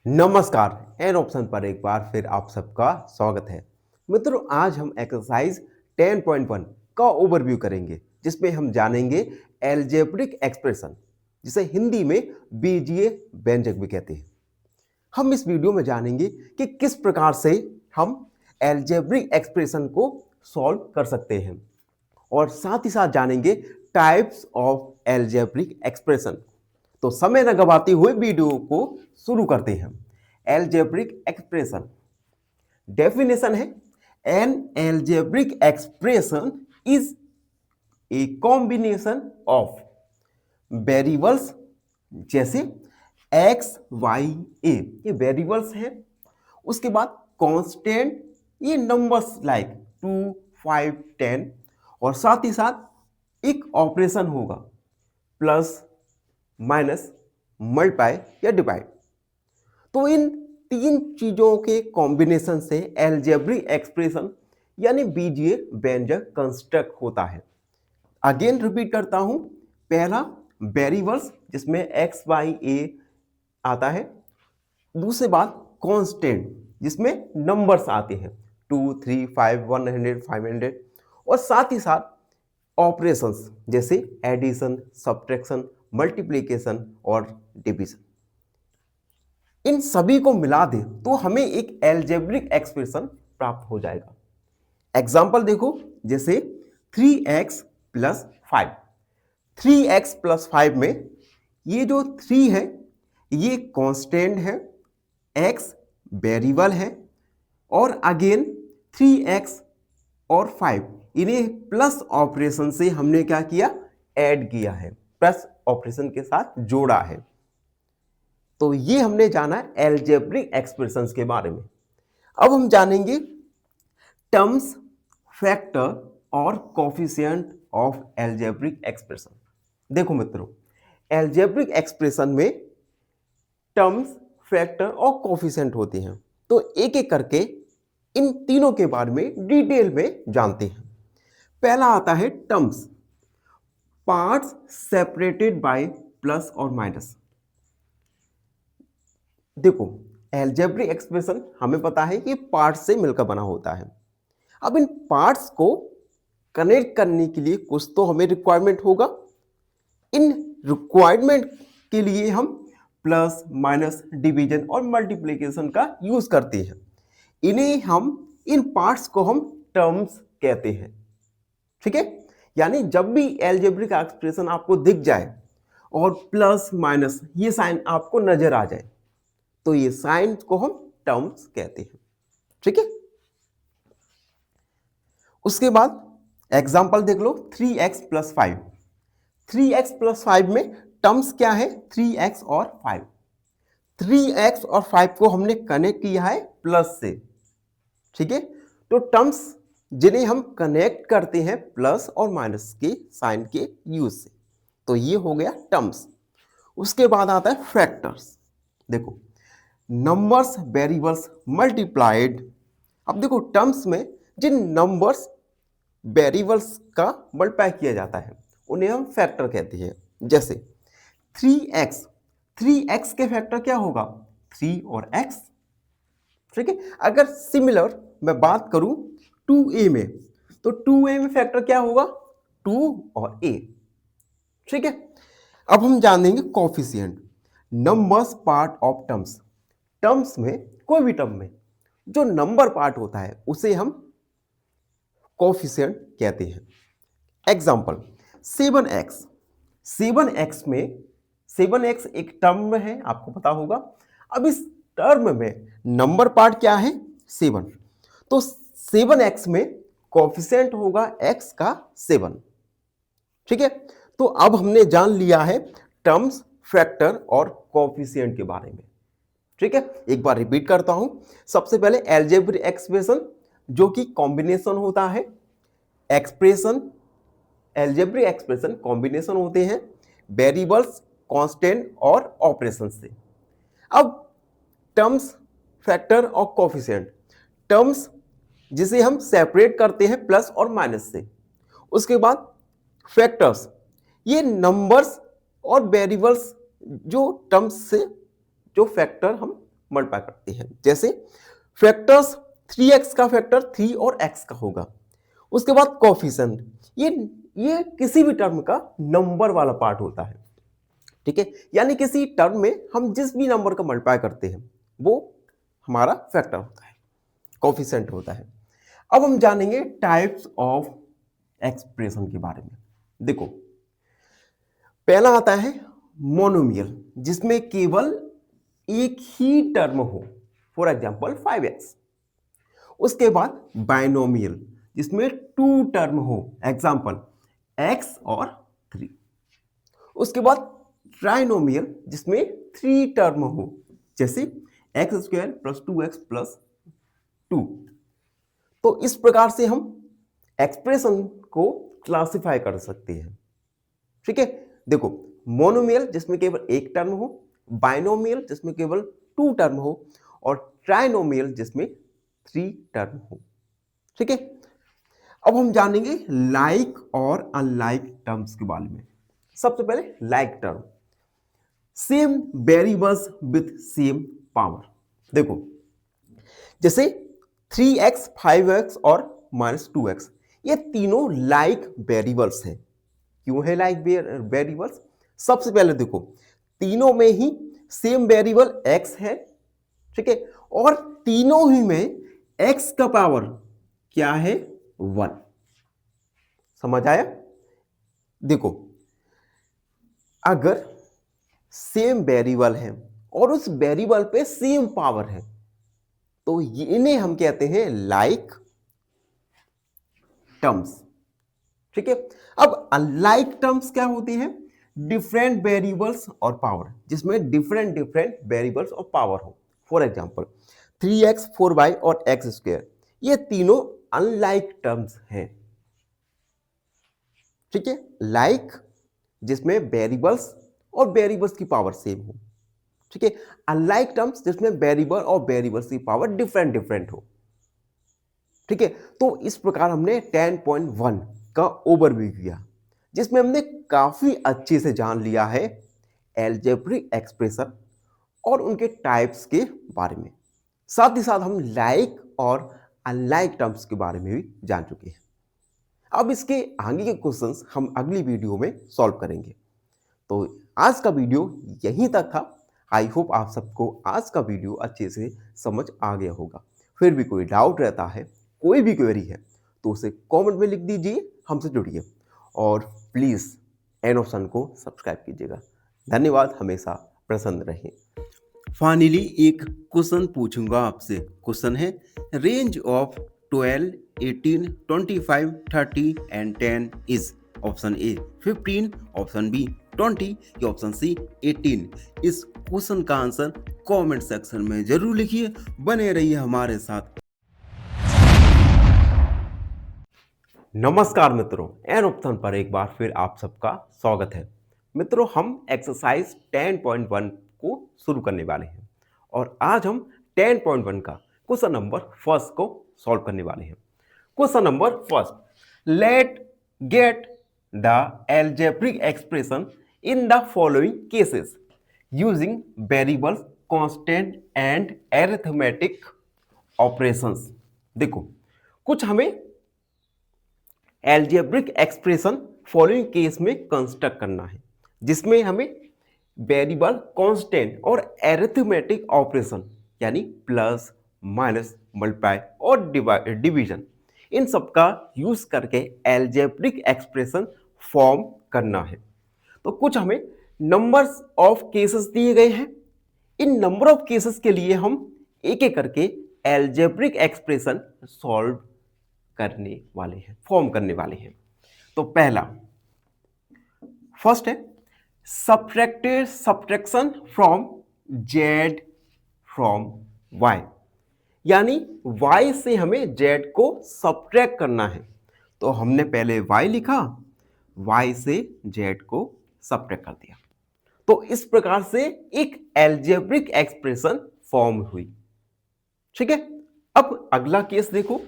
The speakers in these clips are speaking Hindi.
नमस्कार। एन ऑप्शन पर एक बार फिर आप सबका स्वागत है। मित्रों, आज हम एक्सरसाइज 10.1 का ओवरव्यू करेंगे, जिसमें हम जानेंगे एल्जेब्रिक एक्सप्रेशन, जिसे हिंदी में बीजीय व्यंजक भी कहते हैं। हम इस वीडियो में जानेंगे कि किस प्रकार से हम एल्जेब्रिक एक्सप्रेशन को सॉल्व कर सकते हैं, और साथ ही साथ जानेंगे टाइप्स ऑफ एल्जेब्रिक एक्सप्रेशन। तो समय न गवाते हुए वीडियो को शुरू करते हैं। एल्जेब्रिक एक्सप्रेशन डेफिनेशन है, an algebraic expression is a combination of variables, जैसे एक्स वाई ए, ये वेरिएबल्स हैं। उसके बाद कांस्टेंट, ये नंबर्स लाइक 2, 5, 10, और साथ ही साथ एक ऑपरेशन होगा प्लस, माइनस, मल्टीप्लाई या डिवाइड। तो इन तीन चीजों के कॉम्बिनेशन से एल्जेब्रिक एक्सप्रेशन यानी बीजीय व्यंजक कंस्ट्रक्ट होता है। अगेन रिपीट करता हूं, पहला वेरिएबल्स जिसमें एक्स वाई ए आता है। दूसरी बात कांस्टेंट जिसमें नंबर्स आते हैं 2, 3, 5, 100, 500, और साथ ही साथ ऑपरेशंस जैसे एडिशन, सब्ट्रैक्शन, मल्टीप्लिकेशन और डिवीजन। इन सभी को मिला दें तो हमें एक एल्जेब्रिक एक्सप्रेशन प्राप्त हो जाएगा। एग्जाम्पल देखो, जैसे 3x प्लस 5। 3x प्लस 5 में ये जो 3 है ये कांस्टेंट है, x वेरिएबल है, और अगेन 3x और 5 इन्हें प्लस ऑपरेशन से हमने क्या किया, ऐड किया है, प्लस ऑपरेशन के साथ जोड़ा है। तो ये हमने जाना एल्जेब्रिक एक्सप्रेशंस के बारे में। अब हम जानेंगे टर्म्स, फैक्टर और कोफिशिएंट ऑफ एल्जेब्रिक एक्सप्रेशन। देखो मित्रों, एल्जेब्रिक एक्सप्रेशन में टर्म्स, फैक्टर और कोफिशिएंट होते हैं। तो एक एक करके इन तीनों के बारे में डिटेल में जानते हैं। पहला आता है terms, parts separated by plus और माइनस। देखो, एल्जेब्रिक एक्सप्रेशन हमें पता है कि पार्ट्स से मिलकर बना होता है। अब इन पार्ट्स को कनेक्ट करने के लिए कुछ तो हमें रिक्वायरमेंट होगा। इन रिक्वायरमेंट के लिए हम प्लस, माइनस, डिवीजन और मल्टीप्लिकेशन का यूज करते हैं। इन पार्ट्स को हम टर्म्स कहते हैं। ठीक है, यानी जब भी एल्जेब्रिक एक्सप्रेशन आपको दिख जाए और प्लस माइनस ये साइन आपको नजर आ जाए, तो ये साइन को हम टर्म्स कहते हैं। ठीक है, उसके बाद एग्जांपल देख लो, 3x प्लस 5। 3x प्लस 5 में टर्म्स क्या है, 3x और 5। 3x और 5 को हमने कनेक्ट किया है प्लस से। ठीक है, तो टर्म्स जिन्हें हम कनेक्ट करते हैं प्लस और माइनस के साइन के यूज से, तो ये हो गया टर्म्स। उसके बाद आता है फैक्टर्स। देखो, नंबर्स वेरिएबल्स मल्टीप्लाइड। अब देखो, टर्म्स में जिन नंबर्स वेरिएबल्स का मल्टीप्लाई किया जाता है उन्हें हम फैक्टर कहते हैं। जैसे 3x, 3x के फैक्टर क्या होगा, 3 और x। ठीक है, अगर सिमिलर मैं बात करूं 2a में, तो 2a में फैक्टर क्या होगा, 2 और a। ठीक है, अब हम जानेंगे coefficient, numbers part of terms. Terms में, कोई भी टर्म में जो नंबर पार्ट होता है उसे हम कोफिशिएंट कहते हैं। Example 7x। 7x में 7x एक टर्म है, आपको पता होगा। अब इस टर्म में नंबर पार्ट क्या है, 7। तो 7x में कोफिशिएंट होगा x का 7। ठीक है, तो अब हमने जान लिया है टर्म्स, फैक्टर और कोफिशिएंट के बारे में। ठीक है, एक बार रिपीट करता हूं। सबसे पहले एल्जेब्रिक एक्सप्रेशन, जो कि कॉम्बिनेशन होता है। एक्सप्रेशन, एल्जेब्रिक एक्सप्रेशन कॉम्बिनेशन होते हैं वेरिएबल्स, कांस्टेंट और ऑपरेशन से। अब टर्म्स, फैक्टर और कोफिशिएंट, टर्म्स जिसे हम सेपरेट करते हैं प्लस और माइनस से। उसके बाद फैक्टर्स, ये नंबर्स और वेरिएबल्स जो टर्म्स से जो फैक्टर हम मल्टीप्लाई करते हैं। जैसे फैक्टर्स 3x का फैक्टर 3 और x का होगा। उसके बाद कोफिशिएंट, ये किसी भी टर्म का नंबर वाला पार्ट होता है, ठीक है। यानी किसी टर्म में हम जिस भी नंबर का मल्टीप्लाई करते हैं वो हमारा फैक्टर होता है, कोफिशिएंट होता है। अब हम जानेंगे टाइप्स ऑफ एक्सप्रेशन के बारे में। देखो, पहला आता है मोनोमियल, जिसमें केवल एक ही टर्म हो, फॉर एग्जांपल 5x। उसके बाद बाइनोमियल, जिसमें 2 टर्म हो, एग्जांपल x और 3। उसके बाद ट्राइनोमियल, जिसमें 3 टर्म हो, जैसे x² + 2x + 2। तो इस प्रकार से हम एक्सप्रेशन को क्लासिफाई कर सकते हैं, ठीक है। देखो, मोनोमियल जिसमें केवल एक टर्म हो, बाइनोमियल जिसमें केवल 2 टर्म हो, और ट्राइनोमियल जिसमें 3 टर्म हो, ठीक है। अब हम जानेंगे लाइक और अनलाइक टर्म्स के बारे में। सबसे पहले like term, same variables with same power. देखो, जैसे 3x, 5x और -2x, ये तीनों लाइक वेरिएबल्स हैं। क्यों है लाइक वेरिएबल्स? सबसे पहले देखो, तीनों में ही सेम वेरिएबल x है, ठीक है, और तीनों ही में x का पावर क्या है? 1। समझ आया? देखो, अगर सेम वेरिएबल है और उस वेरिएबल पे सेम पावर है तो इन्हें हम कहते हैं लाइक टर्म्स, ठीक है। अब अनलाइक टर्म्स क्या होती हैं? डिफरेंट वेरिएबल्स और पावर, जिसमें डिफरेंट वेरिएबल्स और पावर हो। फॉर एग्जांपल 3x, 4y और x², ये तीनों अनलाइक टर्म्स हैं, ठीक है। लाइक जिसमें वेरिएबल्स और वेरिएबल्स की पावर सेम हो, ठीक है। अनलाइक टर्म्स जिसमें वेरिएबल और वेरिएबल्स की पावर डिफरेंट हो, ठीक है। तो इस प्रकार हमने 10.1 का ओवरव्यू किया, जिसमें हमने काफी अच्छे से जान लिया है अलजेब्रिक एक्सप्रेशन और उनके टाइप्स के बारे में। साथ ही साथ हम लाइक और अनलाइक टर्म्स के बारे में भी जान चुके हैं। अब इसके आगे के क्वेश्चंस हम अगली वीडियो में सॉल्व करेंगे। तो आज का वीडियो यहीं तक था। आई होप आप सबको आज का वीडियो अच्छे से समझ आ गया होगा। फिर भी कोई डाउट रहता है, कोई भी क्वेरी है, तो उसे कमेंट में लिख दीजिए, हमसे जुड़िए और प्लीज़ एन ऑप्शन को सब्सक्राइब कीजिएगा। धन्यवाद, हमेशा प्रसन्न रहें। फाइनली एक क्वेश्चन पूछूंगा आपसे। क्वेश्चन है range of 12, 18, 25, 30 and 10 is option A 15, option B 20 या ऑप्शन सी 18। इस क्वेश्चन का आंसर कमेंट सेक्शन में जरूर लिखिए। बने रहिए हमारे साथ। नमस्कार मित्रों, एन ऑप्शन पर एक बार फिर आप सबका स्वागत है। मित्रों, हम एक्सरसाइज 10.1 को शुरू करने वाले हैं और आज हम 10.1 का क्वेश्चन नंबर फर्स्ट को सॉल्व करने वाले हैं। Question number first, let get the algebraic expression in the following cases using variables, constant and arithmetic operations। देखो, कुछ हमें algebraic expression फॉलोइंग केस में कंस्ट्रक्ट करना है, जिसमें हमें वेरिएबल, कांस्टेंट और एरिथमेटिक ऑपरेशन यानी प्लस, माइनस, मल्टीप्लाई और डिवीजन, इन सब का यूज करके अलजेब्रिक एक्सप्रेशन फॉर्म करना है। तो कुछ हमें नंबर्स ऑफ केसेस दिए गए हैं। इन नंबर ऑफ केसेस के लिए हम एक एक करके अलजेब्रिक एक्सप्रेशन सॉल्व करने वाले हैं, फॉर्म करने वाले हैं। तो पहला, फर्स्ट है subtraction from Z from Y, यानी y से हमें z को सब्ट्रैक्ट करना है। तो हमने पहले y लिखा, y से z को सब्ट्रैक्ट कर दिया। तो इस प्रकार से एक अलजेब्रिक एक्सप्रेशन फॉर्म हुई, ठीक है। अब अगला केस देखो,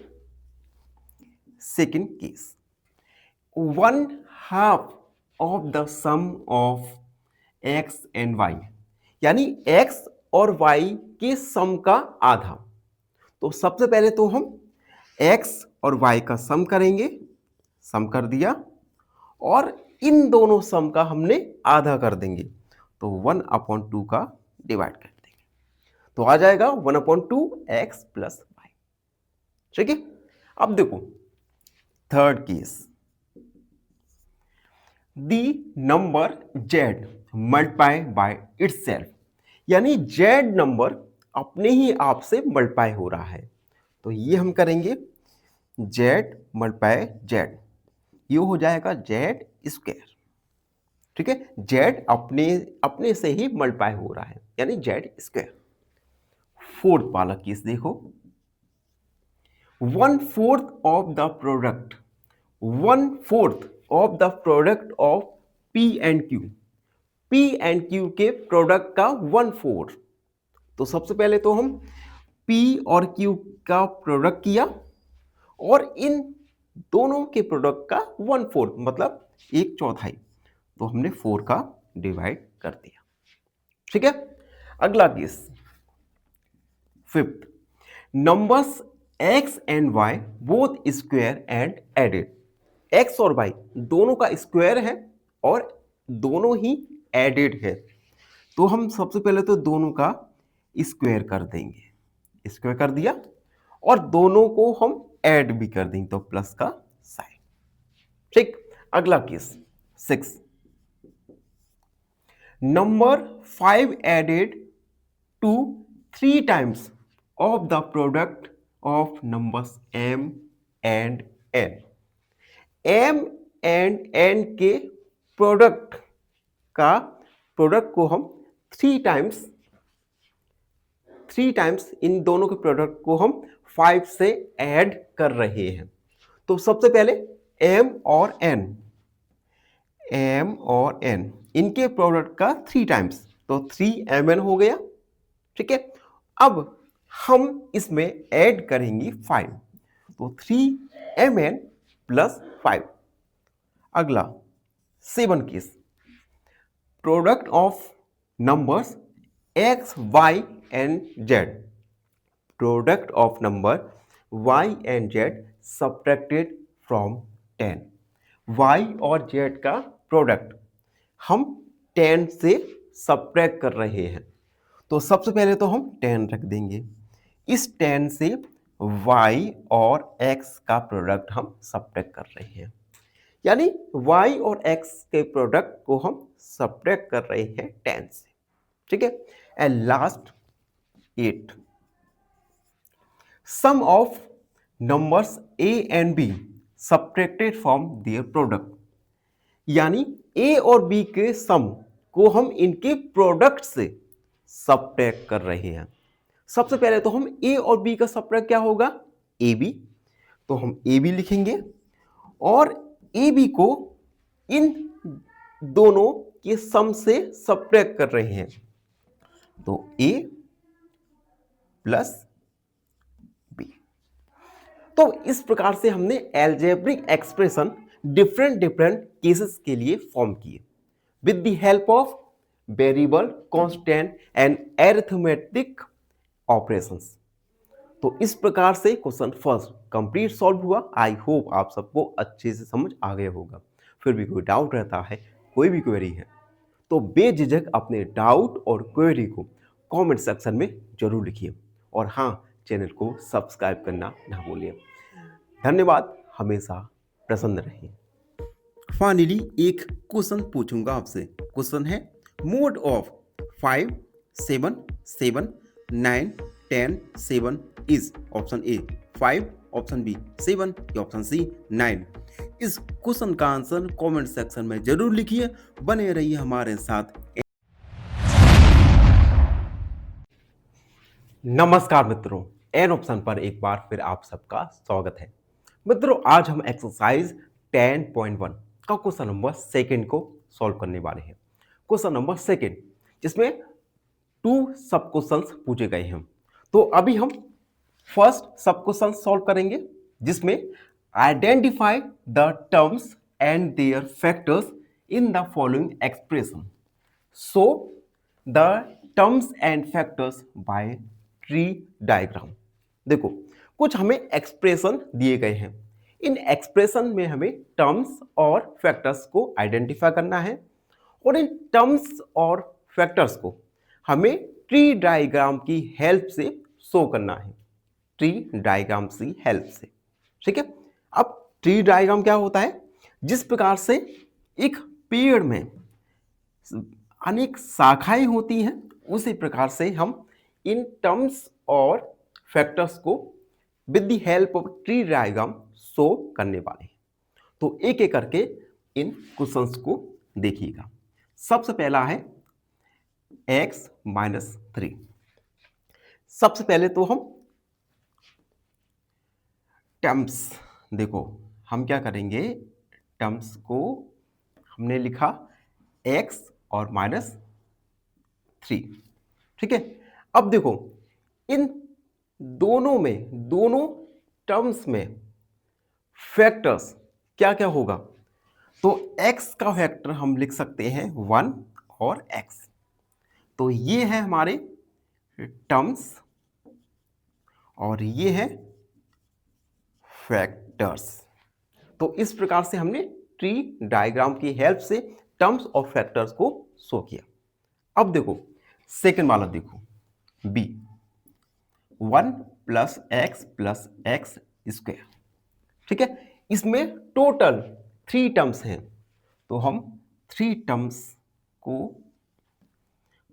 second case, 1/2 of the sum of x and y, यानी x और y के सम का आधा। तो सबसे पहले तो हम x और y का सम करेंगे, सम कर दिया, और इन दोनों सम का हमने आधा कर देंगे, तो 1/2 का डिवाइड कर देंगे, तो आ जाएगा 1/2 x प्लस y। ठीक है। अब देखो third case, the number z multiply by itself, यानी z नंबर अपने ही आप से मल्टीप्लाई हो रहा है। तो ये हम करेंगे z मल्टीप्लाई z, ये हो जाएगा z स्क्वायर। ठीक है, z अपने से ही मल्टीप्लाई हो रहा है, यानी z स्क्वायर। फोर्थ वाला केस देखो, 1/4 of the product, 1/4 of the product of p and q, p and q के प्रोडक्ट का 1/4। तो सबसे पहले तो हम p और q का प्रोडक्ट किया और इन दोनों के प्रोडक्ट का 1/4 मतलब 1/4, तो हमने 4 का डिवाइड कर दिया। ठीक है। अगला case, fifth, numbers x and y both square and added, x और y दोनों का स्क्वायर है और दोनों ही एडेड है। तो हम सबसे पहले तो दोनों का स्क्वायर कर देंगे, स्क्वायर कर दिया, और दोनों को हम ऐड भी कर देंगे, तो प्लस का साइन। ठीक। अगला case 6, number 5 added to 3 times of the product of numbers m and n, m and n के प्रोडक्ट को हम 3 टाइम्स इन दोनों के प्रोडक्ट को हम 5 से ऐड कर रहे हैं। तो सबसे पहले m और n इनके प्रोडक्ट का 3 टाइम्स, तो 3mn हो गया। ठीक है। अब हम इसमें ऐड करेंगे 5, तो 3mn प्लस 5। अगला 7 case, product of numbers x, y and z, product of number y and z subtracted from 10, y और z का प्रोडक्ट हम 10 से सब्ट्रैक्ट कर रहे हैं। तो सबसे पहले तो हम 10 रख देंगे, इस 10 से y और x का प्रोडक्ट हम सब्ट्रैक्ट कर रहे हैं, यानी y और x के प्रोडक्ट को हम सब्ट्रैक्ट कर रहे हैं 10 से। ठीक है। And last 8, sum of numbers a and b subtracted from their product, यानी a और b के सम को हम इनके प्रोडक्ट से सब्ट्रैक्ट कर रहे हैं। सबसे पहले तो हम a और b का सब्ट्रैक्ट क्या होगा, ab, तो हम ab लिखेंगे और ab को इन दोनों के सम से सब्ट्रैक्ट कर रहे हैं, तो a प्लस b। तो इस प्रकार से हमने एल्जेब्रिक एक्सप्रेशन डिफरेंट केसेस के लिए फॉर्म किए with the help of variable, constant and arithmetic operations. तो इस प्रकार से क्वेश्चन फर्स्ट कंप्लीट सॉल्व हुआ। आई होप आप सबको अच्छे से समझ आ गया होगा। फिर भी कोई डाउट रहता है, कोई भी क्वेरी है, तो बेझिझक अपने डाउट और क्वेरी को कमेंट सेक्शन में जरूर लिखिए, और हाँ, चैनल को सब्सक्राइब करना ना भूलिए। धन्यवाद, हमेशा प्रसन्न रहिए। फाइनली एक क्वेश्चन पूछूंगा आपसे। क्वेश्चन है mode of 5, 7, 7, 9, 10, 7 is option A 5, option B 7 या ऑप्शन सी 9। इस क्वेश्चन का आंसर कमेंट सेक्शन में जरूर लिखिए। बने रहिए हमारे साथ। नमस्कार मित्रों, एन ऑप्शन पर एक बार फिर आप सबका स्वागत है। मित्रों, आज हम एक्सरसाइज 10.1 का क्वेश्चन नंबर 2 को सॉल्व करने वाले हैं। क्वेश्चन नंबर 2 जिसमें 2 सब क्वेश्चंस पूछे गए हैं। तो अभी हम फर्स्ट सब क्वेश्चन सॉल्व करेंगे, जिसमें identify the terms and their factors in the following expression. So the terms and factors by tree diagram. देखो कुछ हमें एक्सप्रेशन दिए गए हैं, इन एक्सप्रेशन में हमें टर्म्स और फैक्टर्स को आइडेंटिफाई करना है और इन टर्म्स और फैक्टर्स को हमें ट्री डायग्राम की हेल्प से शो करना है, ट्री डायग्राम की हेल्प से। ठीक है, अब ट्री डायग्राम क्या होता है? जिस प्रकार से एक पेड़ में अनेक शाखाएं होती हैं, उसी प्रकार से हम इन टर्म्स और फैक्टर्स को with the help of tree diagram show करने वाले हैं। तो एक एक करके इन क्वेश्चंस को देखिएगा। सबसे पहला है x माइनस 3। सबसे पहले तो हम टर्म्स, देखो हम क्या करेंगे, टर्म्स को हमने लिखा x और माइनस 3। ठीक है, अब देखो इन दोनों में, दोनों टर्म्स में फैक्टर्स क्या क्या होगा? तो x का फैक्टर हम लिख सकते हैं 1 और x। तो ये है हमारे टर्म्स और ये है फैक्टर्स। तो इस प्रकार से हमने ट्री डायग्राम की हेल्प से टर्म्स और फैक्टर्स को शो किया। अब देखो सेकंड वाला, देखो b 1 प्लस एक्स स्क्वायर। ठीक है, इसमें टोटल 3 टर्म्स हैं, तो हम 3 टर्म्स को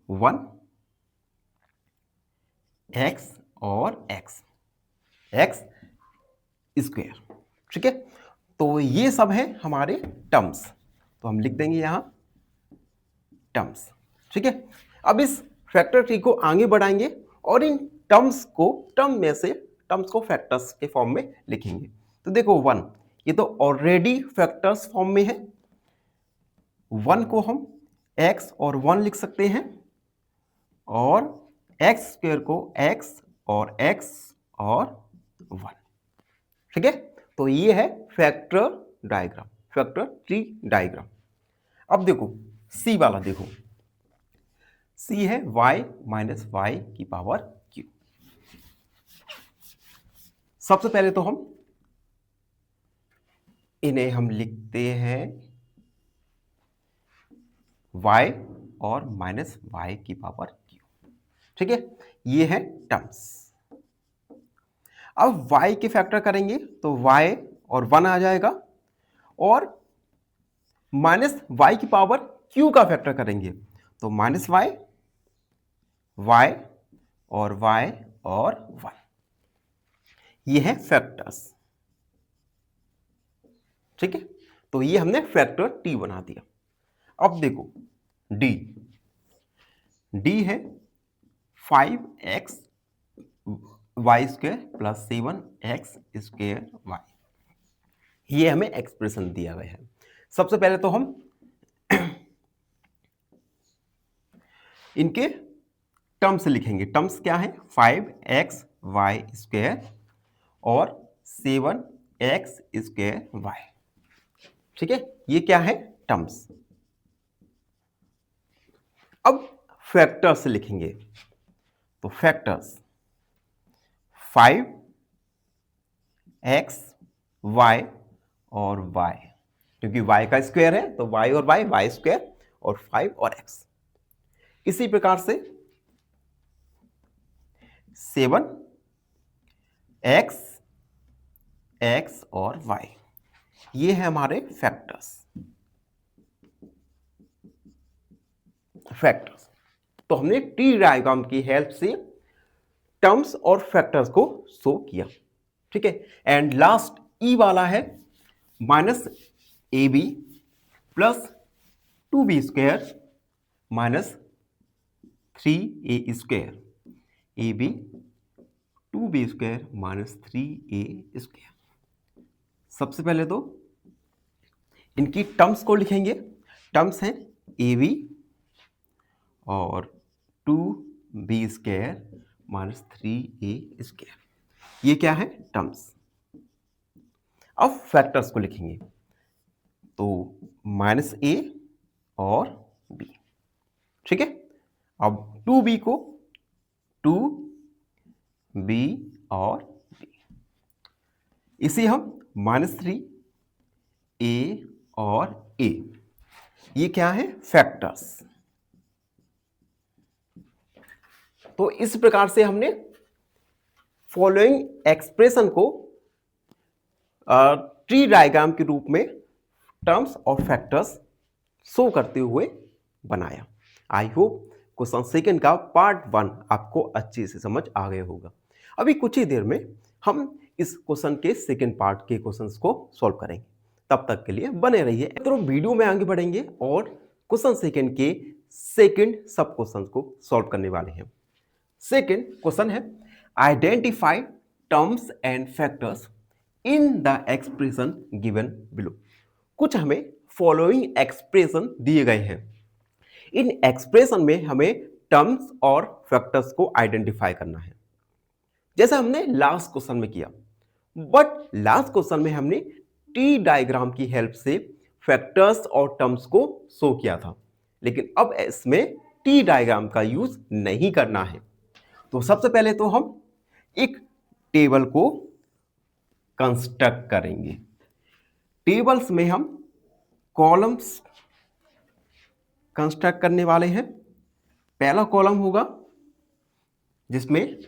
1 एक्स और एक्स स्क्वायर। ठीक है, तो ये सब है हमारे टर्म्स, तो हम लिख देंगे यहां टर्म्स। ठीक है, अब इस फैक्टर ट्री को आगे बढ़ाएंगे और इन टर्म्स को फैक्टर्स के फॉर्म में लिखेंगे। तो देखो 1, ये तो ऑलरेडी फैक्टर्स फॉर्म में है, 1 को हम x और 1 लिख सकते हैं और x स्क्वायर को x और 1। ठीक है, तो ये है factor diagram, factor tree diagram. अब देखो सी वाला, देखो सी है y माइनस वाई की पावर q। सबसे पहले तो इन्हें हम लिखते हैं y और माइनस वाई की पावर q। ठीक है, ये है टर्म्स। अब y के फैक्टर करेंगे तो y और 1 आ जाएगा और माइनस वाई की पावर q का फैक्टर करेंगे तो माइनस वाई और y और 1। ये है फैक्टर्स। ठीक है, तो ये हमने फैक्टर t बना दिया। अब देखो d है 5x Y square plus 7x square Y. ये हमें एक्सप्रेशन दिया गया है। सबसे पहले तो हम इनके टर्म्स लिखेंगे। टर्म्स क्या है? 5x वाई स्क्वायर और 7x स्क्वायर वाई। ठीक है, ये क्या है? टर्म्स। अब फैक्टर्स लिखेंगे तो फैक्टर्स 5x y और y, क्योंकि y का स्क्वायर है तो y और y स्क्वायर और 5 और x। इसी प्रकार से 7x और y, ये है हमारे फैक्टर्स। तो हमने ट्री डायग्राम की हेल्प से टर्म्स और फैक्टर्स को शो किया। ठीक है, एंड लास्ट ई वाला है minus A B plus 2b square minus 3a square, A B 2b square minus 3a square. सबसे पहले तो इनकी टर्म्स को लिखेंगे। टर्म्स हैं ए बी और 2b square minus 3a square. ये क्या है? टर्म्स। अब फैक्टर्स को लिखेंगे तो माइनस a और b। ठीक है, अब 2b को 2b और b, इसे हम -3 a और a, ये क्या है फैक्टर्स। तो इस प्रकार से हमने फॉलोइंग एक्सप्रेशन को ट्री डायग्राम के रूप में टर्म्स और फैक्टर्स शो करते हुए बनाया। आई होप क्वेश्चन सेकंड का पार्ट 1 आपको अच्छे से समझ आ गया होगा। अभी कुछ ही देर में हम इस क्वेश्चन के सेकंड पार्ट के क्वेश्चंस को सॉल्व करेंगे। तब तक के लिए बने रहिए। तो वीडियो में आगे बढ़ेंगे और क्वेश्चन सेकंड के सेकंड सब क्वेश्चन को सॉल्व करने वाले हैं। सेकंड क्वेश्चन है identify terms and factors in the expression given below. कुछ हमें फॉलोइंग एक्सप्रेशन दिए गए हैं। इन एक्सप्रेशन में हमें टर्म्स और फैक्टर्स को आइडेंटिफाई करना है, जैसा हमने लास्ट क्वेश्चन में किया। बट लास्ट क्वेश्चन में हमने टी डायग्राम की हेल्प से फैक्टर्स और टर्म्स को शो किया था, लेकिन अब इसमें टी डायग्राम का यूज नहीं करना है। तो सबसे पहले तो हम एक टेबल को कंस्ट्रक्ट करेंगे। टेबल्स में हम कॉलम्स कंस्ट्रक्ट करने वाले हैं। पहला कॉलम होगा जिसमें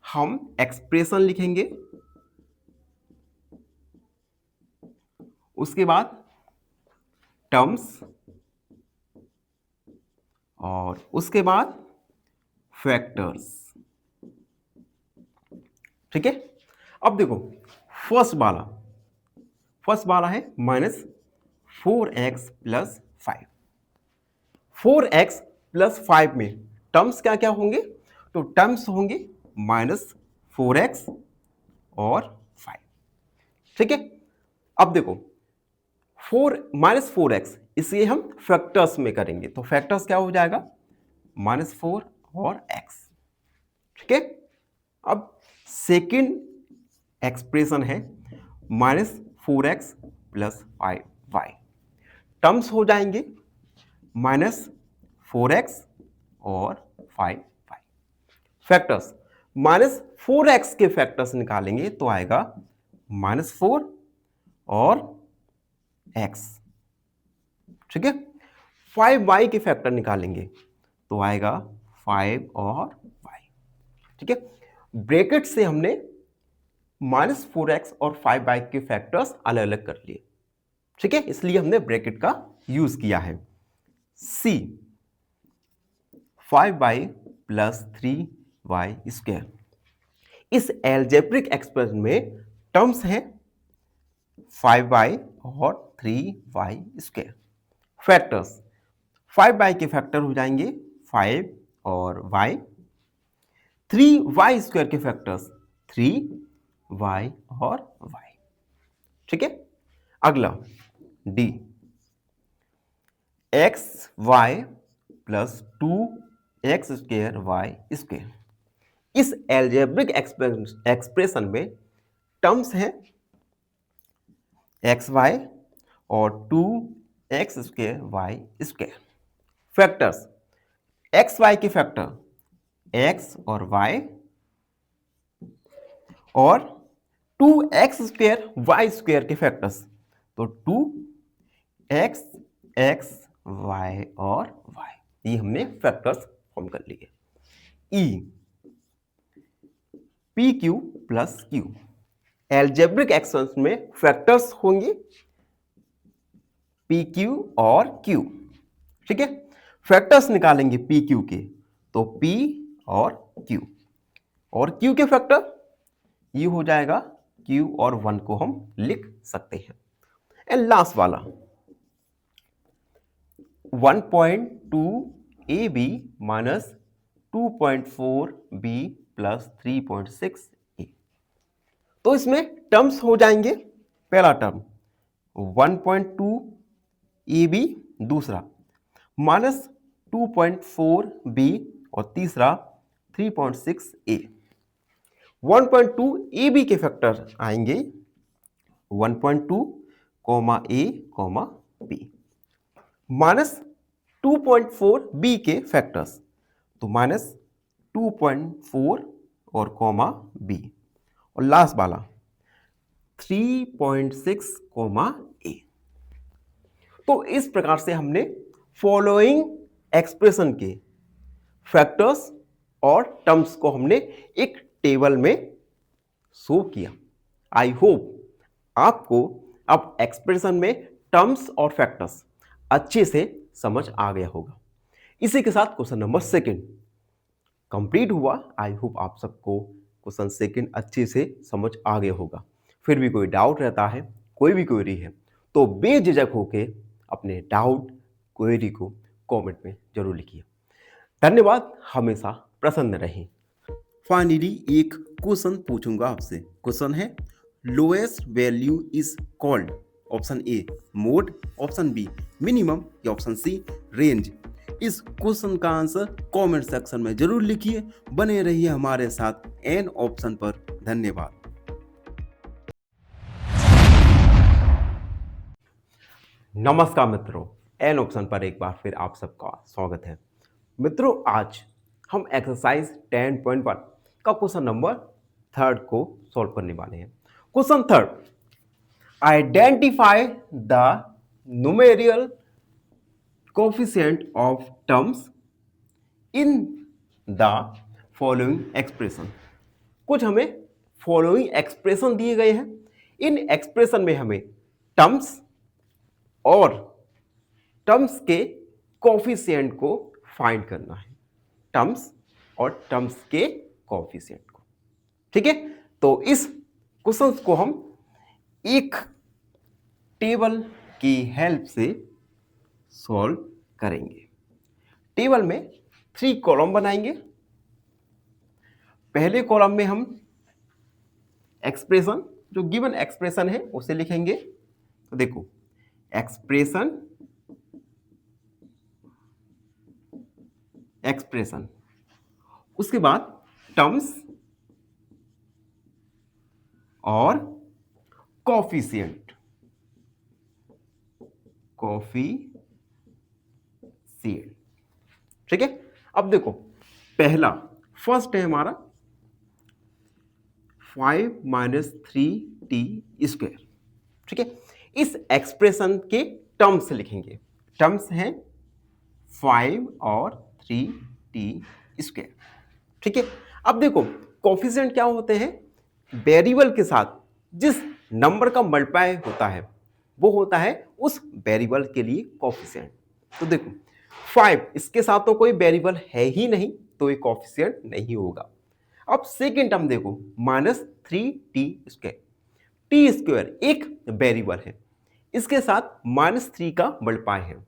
हम एक्सप्रेशन लिखेंगे, उसके बाद टर्म्स और उसके बाद फैक्टर्स। ठीक है, अब देखो फर्स्ट वाला है -4x + 5। 4x + 5 में टर्म्स क्या क्या होंगे? तो टर्म्स होंगे -4x और 5। ठीक है, अब देखो -4x इसे हम फैक्टर्स में करेंगे, तो फैक्टर्स क्या हो जाएगा? -4 और x। ठीक है, अब सेकंड एक्सप्रेशन है -4x + 5y। टर्म्स हो जाएंगे -4x और 5y। फैक्टर्स -4x के फैक्टर्स निकालेंगे तो आएगा -4 और x। ठीक है, 5y के फैक्टर निकालेंगे तो आएगा 5 और y। ठीक है, ब्रैकेट से हमने -4x और 5y के फैक्टर्स अलग अलग कर लिए। ठीक है, इसलिए हमने ब्रैकेट का यूज किया है। C 5y + 3y²। इस एल्जेब्रिक एक्सप्रेशन में टर्म्स हैं 5y और 3y²। फैक्टर्स 5y के फैक्टर हो जाएंगे 5 और y। 3y² के फैक्टर्स 3y और y। ठीक है, अगला D xy + 2x²y²। इस एल्जेब्रिक एक्सप्रेशन में टर्म्स हैं xy और 2x²y²। फैक्टर्स xy के फैक्टर x और y और 2x²y² के फैक्टर्स, तो 2x x y और y, ये हमने फैक्टर्स फॉर्म कर लिए। E pq + q। Algebraic expression में फैक्टर्स होंगे pq और q। ठीक है, फैक्टर्स निकालेंगे pq के, तो p और q, और q के फैक्टर ये हो जाएगा q और 1 को हम लिख सकते हैं। एंड लास्ट वाला 1.2 ab - 2.4 b + 3.6 a। तो इसमें टर्म्स हो जाएंगे, पहला टर्म 1.2 ab, दूसरा -2.4 b और तीसरा 3.6 a। 1.2 ab के फैक्टर आएंगे 1.2 a, b। -2.4 b के फैक्टर्स तो -2.4 और कॉमा बी, और लास्ट वाला 3.6 कॉमा ए। तो इस प्रकार से हमने फॉलोइंग एक्सप्रेशन के फैक्टर्स और टर्म्स को हमने एक टेबल में शो किया। आई होप आपको अब एक्सप्रेशन में टर्म्स और फैक्टर्स अच्छे से समझ आ गया होगा। इसी के साथ क्वेश्चन नंबर सेकंड कंप्लीट हुआ। आई होप आप सबको क्वेश्चन सेकंड अच्छे से समझ आ गया होगा। फिर भी कोई डाउट रहता है, कोई भी क्वेरी है, तो बेझिझक होके अपने डाउट क्वेरी को कमेंट में जरूर लिखिए। धन्यवाद, हमेशा प्रसन्न रहें। फाइनली एक क्वेश्चन पूछूंगा आपसे। क्वेश्चन है lowest value is called, option A mode, option B minimum या ऑप्शन सी रेंज। इस क्वेश्चन का आंसर कमेंट सेक्शन में जरूर लिखिए। बने रहिए हमारे साथ एन ऑप्शन पर। धन्यवाद। नमस्कार मित्रों, एन ऑप्शन पर एक बार फिर आप सबका स्वागत है। मित्रों, आज हम एक्सरसाइज 10.1 का क्वेश्चन नंबर थर्ड को सॉल्व करने वाले हैं। Question third, identify the numerical coefficient of terms in the following expression. कुछ हमें फॉलोइंग एक्सप्रेशन दिए गए हैं। इन एक्सप्रेशन में हमें टर्म्स और टर्म्स के कोएफिशिएंट को फाइंड करना है। टर्म्स और टर्म्स के कोएफिशिएंट को, ठीक है। तो इस क्वेश्चन को हम एक टेबल की हेल्प से सॉल्व करेंगे। टेबल में 3 कॉलम बनाएंगे। पहले कॉलम में हम एक्सप्रेशन, जो गिवन एक्सप्रेशन है उसे लिखेंगे। तो देखो, एक्सप्रेशन उसके बाद टर्म्स और कोएफिशिएंट। ठीक है। अब देखो, पहला फर्स्ट है हमारा 5 - 3t²। ठीक है। इस एक्सप्रेशन के टर्म्स लिखेंगे। टर्म्स हैं 5 और 3t²। ठीक है। अब देखो, कोएफिशिएंट क्या होते हैं? वेरिएबल के साथ जिस नंबर का मल्टीप्लाई होता है वो होता है उस वेरिएबल के लिए कोएफिशिएंट। तो देखो 5, इसके साथ तो कोई वेरिएबल है ही नहीं, तो ये कोएफिशिएंट नहीं होगा। अब सेकेंड टर्म देखो, -3t²। t² एक वेरिएबल है, इसके साथ -3 का मल्टीप्लाई है,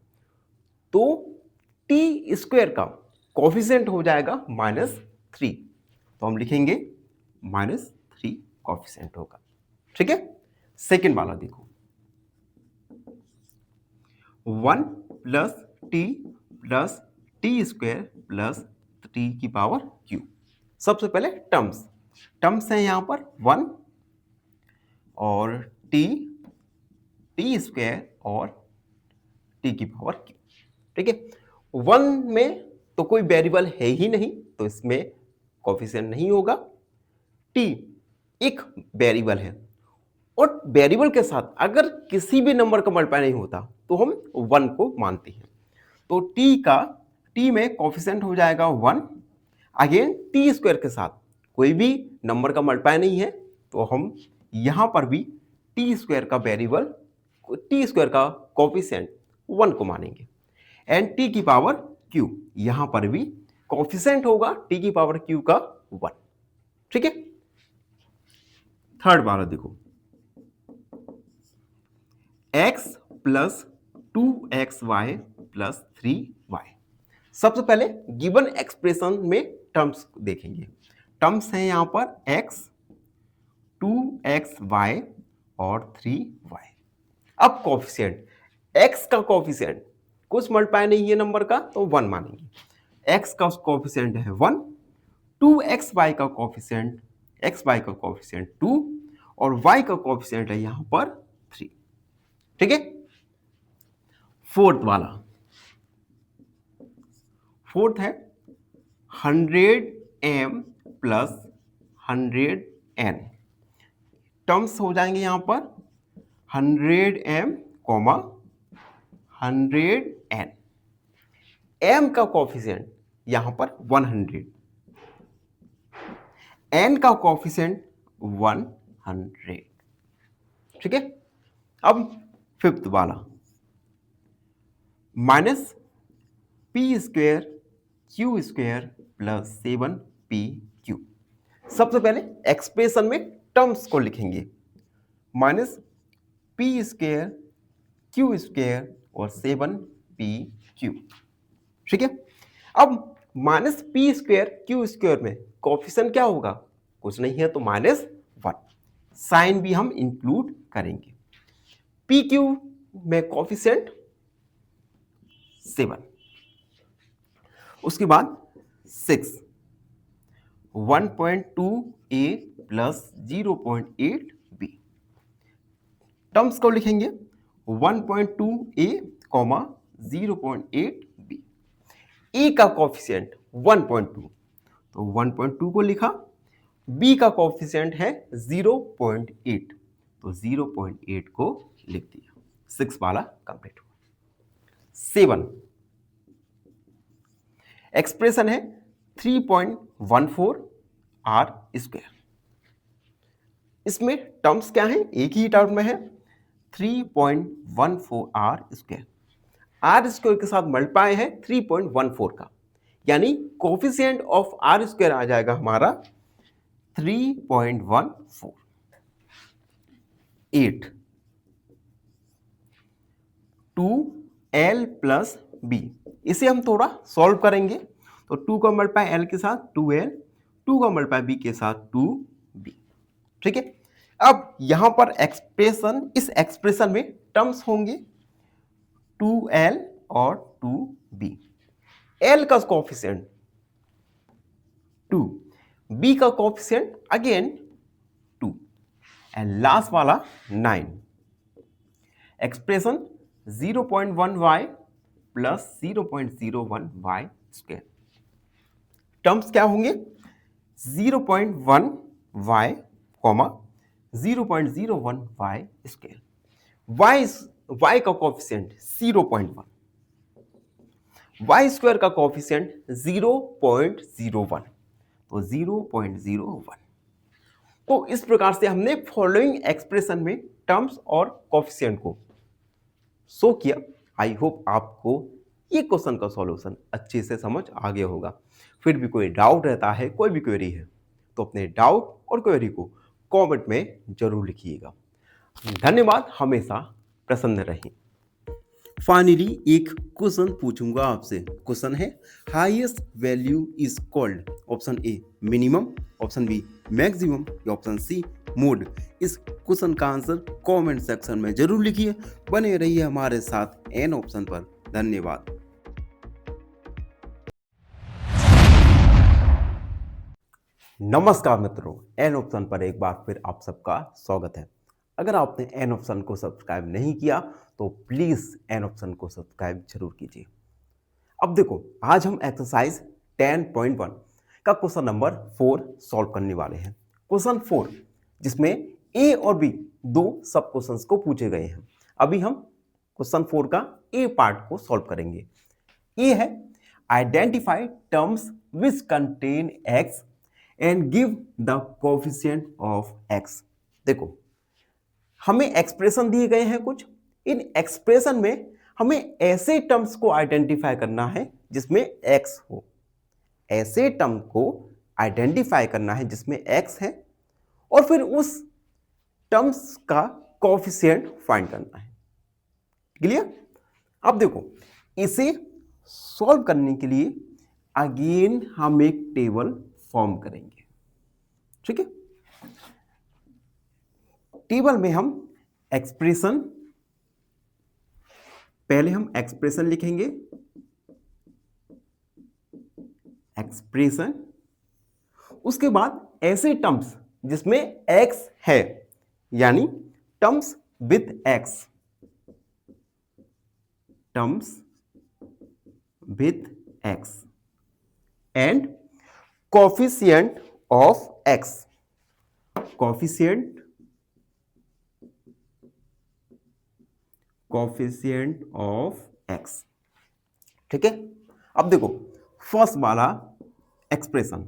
तो t² का कोएफिशिएंट हो जाएगा -3। तो हम लिखेंगे -3 कोएफिशिएंट होगा। ठीक है। सेकेंड वाला देखो, 1 + t + t² + t⁻³ सबसे पहले टर्म्स है यहां पर 1 और t² और t⁻³। ठीक है। 1 में तो कोई वेरिएबल है ही नहीं, तो इसमें कोएफिशिएंट नहीं होगा। t एक वेरिएबल है, और वेरिएबल के साथ अगर किसी भी नंबर का मल्टीप्लाई नहीं होता तो हम 1 को मानते हैं। तो t में कोएफिशिएंट हो जाएगा 1। अगेन t² के साथ कोई भी नंबर का मल्टीप्लाई नहीं है, तो हम यहां पर भी t² का वेरिएबल, t² का कोएफिशिएंट 1 को मानेंगे। एंड t⁻³ यहां पर भी कोएफिशिएंट होगा t⁻³ का 1। ठीक है। थर्ड वाला देखो, x + 2xy + 3y। सबसे पहले गिवन एक्सप्रेशन में टर्म्स देखेंगे। टर्म्स हैं यहां पर x, 2xy और 3y। अब कोएफिशिएंट, x का कोएफिशिएंट कुछ मल्टीप्लाई नहीं है नंबर का, तो 1 मानेंगे। x का कोएफिशिएंट है 1, 2xy का कोएफिशिएंट, xy का कोएफिशिएंट 2 और y का कोएफिशिएंट है यहां पर 3। ठीक है। फोर्थ है 100m प्लस 100n टर्म्स हो जाएंगे यहां पर 100m कॉमा 100n। m का कॉफिशिएंट यहां पर 100, n का कॉफिशिएंट 100। ठीक है, अब फिफ्थ वाला minus P square Q square plus 7pq। सबसे पहले एक्सप्रेशन में टर्म्स को लिखेंगे, minus P square Q square और 7pq। ठीक है, अब minus P square Q square में कोफिशिएंट क्या होगा, कुछ नहीं है तो -1। साइन भी हम इंक्लूड करेंगे। पी क्यू में कोफिशिएंट 7, उसके बाद 6 1.2a प्लस 0.8b टर्म्स को लिखेंगे 1.2a, 0.8b। ए का कॉफिशिएंट 1.2 तो 1.2 को लिखा, बी का कॉफिशिएंट है 0.8 तो 0.8 को लिख दिया। 6 वाला कंप्लीट हुआ। 7 एक्सप्रेशन है 3.14 आर स्क्वायर। इसमें टर्म्स क्या है, एक ही टर्म में है 3.14 आर स्क्वायर। आर स्क्वायर के साथ मल्टीप्लाई है 3.14 का, यानी कोफिशिएंट ऑफ आर स्क्वायर आ जाएगा हमारा 3.14। 8 2l प्लस b, इसे हम थोड़ा सॉल्व करेंगे तो 2 का मल्टीप्लाई l के साथ 2l, 2 का मल्टीप्लाई b के साथ 2b। ठीक है, अब यहां पर एक्सप्रेशन, इस एक्सप्रेशन में टर्म्स होंगे 2l और 2b। l का कोफिशिएंट 2, b का कोफिशिएंट अगेन 2 एंड लास्ट वाला 9। Expression 0.1y plus 0.01y square. Terms क्या होंगे 0.1y, 0.01y स्क्वायर। y का कोफिशिएंट 0.1, y स्क्वायर का कोफिशिएंट 0.01 तो 0.01। तो इस प्रकार से हमने फॉलोइंग एक्सप्रेशन में टर्म्स और कोफिशिएंट को शो किया। आई होप आपको ये क्वेश्चन का सॉल्यूशन अच्छे से समझ आ गया होगा। फिर भी कोई डाउट रहता है, कोई भी क्वेरी है, तो अपने डाउट और क्वेरी को कमेंट में जरूर लिखिएगा। धन्यवाद, हमेशा प्रसन्न रहें। फाइनली एक क्वेश्चन पूछूंगा आपसे। क्वेश्चन है highest value is called, option A minimum, option B maximum या ऑप्शन सी मोड। इस क्वेश्चन का आंसर कमेंट सेक्शन में जरूर लिखिए। बने रहिए हमारे साथ एन ऑप्शन पर। धन्यवाद। नमस्कार मित्रों, एन ऑप्शन पर एक बार फिर आप सबका स्वागत है। अगर आपने एन ऑप्शन को सब्सक्राइब नहीं किया तो प्लीज एन ऑप्शन को सब्सक्राइब जरूर कीजिए। अब देखो, आज हम एक्सरसाइज 10.1 का क्वेश्चन नंबर 4 सॉल्व करने वाले हैं। क्वेश्चन 4 जिसमें ए और बी दो सब क्वेश्चंस को पूछे गए हैं। अभी हम क्वेश्चन 4 का ए पार्ट को सॉल्व करेंगे। ए है identify terms which contain x and give the coefficient of x. देखो, हमें एक्सप्रेशन दिए गए हैं कुछ, इन एक्सप्रेशन में हमें ऐसे टर्म्स को आइडेंटिफाई करना है जिसमें एक्स हो। ऐसे टर्म को आइडेंटिफाई करना है जिसमें एक्स है और फिर उस टर्म्स का कोफिशिएंट फाइंड करना है। क्लियर? अब देखो, इसे सॉल्व करने के लिए अगेन हम एक टेबल फॉर्म करेंगे। ठीक है, टेबल में हम एक्सप्रेशन, पहले हम एक्सप्रेशन लिखेंगे, एक्सप्रेशन, उसके बाद ऐसे टर्म्स जिसमें एक्स है, यानी terms with X, terms with X and coefficient of X, coefficient of X. ठीक है, अब देखो फर्स्ट वाला expression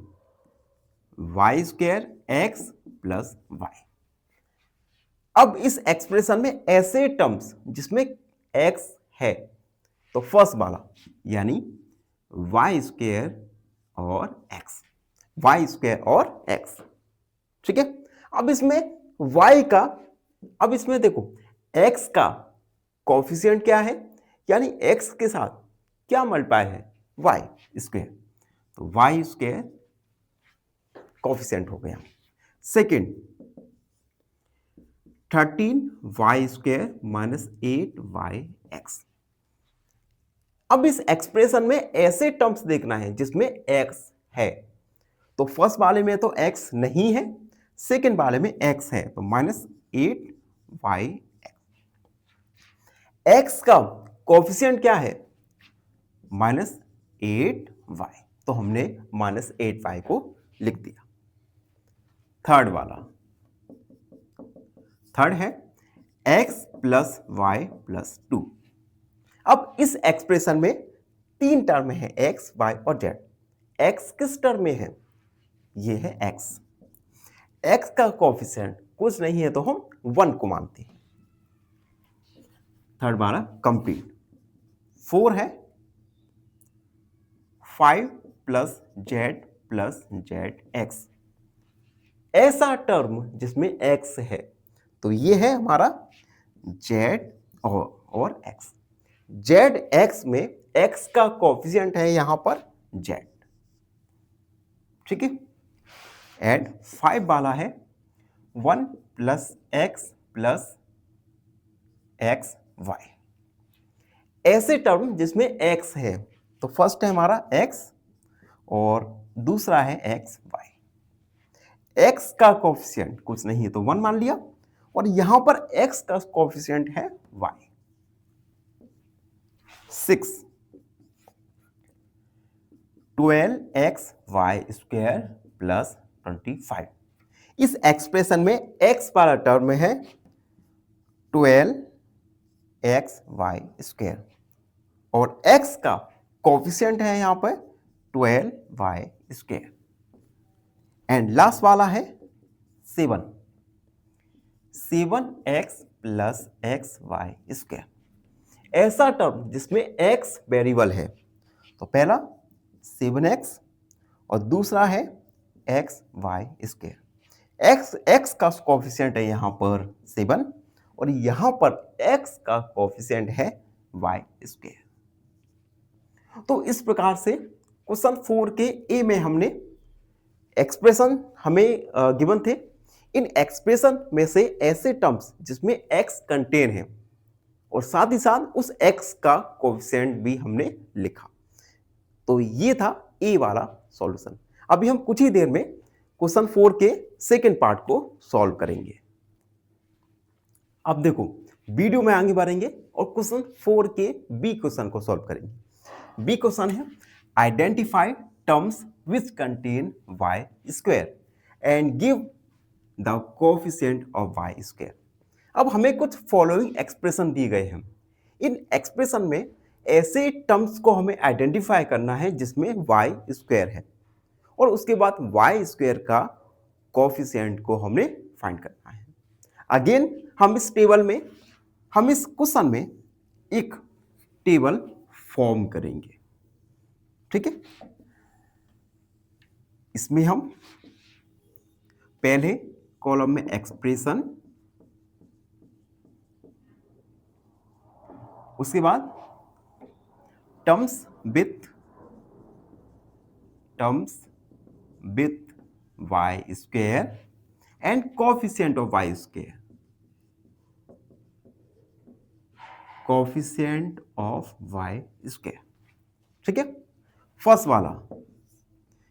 Y square X plus Y. अब इस एक्सप्रेशन में ऐसे टर्म्स जिसमें एक्स है, तो फर्स्ट वाला यानी वाई स्क्वायर और एक्स, वाई स्क्वायर और एक्स। ठीक है, अब इसमें y का, अब इसमें देखो x का कोफिशिएंट क्या है, यानी x के साथ क्या मल्टीप्लाई है, y स्क्वायर, तो y स्क्वायर कोफिशिएंट हो गया। Second 13y square minus 8yx। अब इस एक्सप्रेशन में ऐसे टर्म्स देखना है जिसमें x है, तो फर्स्ट वाले में तो x नहीं है, सेकेंड वाले में x है, तो माइनस 8y। x का कोफिशिएंट क्या है, माइनस 8y, तो हमने माइनस 8y को लिख दिया। थर्ड वाला, थर्ड है x प्लस वाई प्लस 2। अब इस एक्सप्रेशन में तीन टर्म है x, y और z। x किस टर्म में है, ये है x। x का कोफिशिएंट कुछ नहीं है तो हम 1 को मानते हैं। थर्ड वाला कंप्लीट, 4 है 5 प्लस z प्लस zx। ऐसा टर्म जिसमें x है, तो ये है हमारा z और x। zx में x का कोफिशिएंट है यहां पर z। ठीक है, एंड 5 वाला है 1 plus x plus X Y. ऐसे टर्म जिसमें x है, तो फर्स्ट है हमारा x और दूसरा है एक्स वाई। x का कोफिशिएंट कुछ नहीं है तो 1 मान लिया, और यहां पर x का कोफिशिएंट है y। 6 12xy square plus 25। इस एक्सप्रेशन में x वाला टर्म है 12xy स्क्वायर और x का कोफिशिएंट है यहां पर 12y स्क्वायर। एंड लास्ट वाला है 7x प्लस xy स्क्वायर। ऐसा टर्म जिसमें x वेरिएबल है, तो पहला 7x और दूसरा है xy स्क्वायर। x का कोफिशिएंट है यहां पर 7 और यहां पर x का कोफिशिएंट है y स्क्वायर। तो इस प्रकार से क्वेश्चन 4 के ए में हमने एक्सप्रेशन हमें गिवन थे। इन एक्सप्रेशन में से ऐसे टर्म्स जिसमें x कंटेन है और साथ ही साथ उस x का कोफिशिएंट भी हमने लिखा। तो ये था ए वाला सॉल्यूशन। अभी हम कुछ ही देर में क्वेश्चन 4 के सेकेंड पार्ट को सॉल्व करेंगे। अब देखो वीडियो में आगे बढ़ेंगे और क्वेश्चन 4 के बी क्वेश्चन को सॉल्व करेंगे। बी क्वेश्चन है identify terms which contain Y square and give the coefficient of Y square. अब हमें कुछ फॉलोइंग एक्सप्रेशन दिए गए हैं। इन एक्सप्रेशन में ऐसे टर्म्स को हमें आइडेंटिफाई करना है जिसमें वाई स्क्वायर है और उसके बाद वाई स्क्वायर का कोफिशिएंट को हमें फाइंड करना है। अगेन हम इस क्वेश्चन में एक टेबल फॉर्म करेंगे। ठीक है, इसमें हम पहले कॉलम में एक्सप्रेशन, उसके बाद terms with Y square and coefficient of Y square, coefficient of Y square. ठीक है, फर्स्ट वाला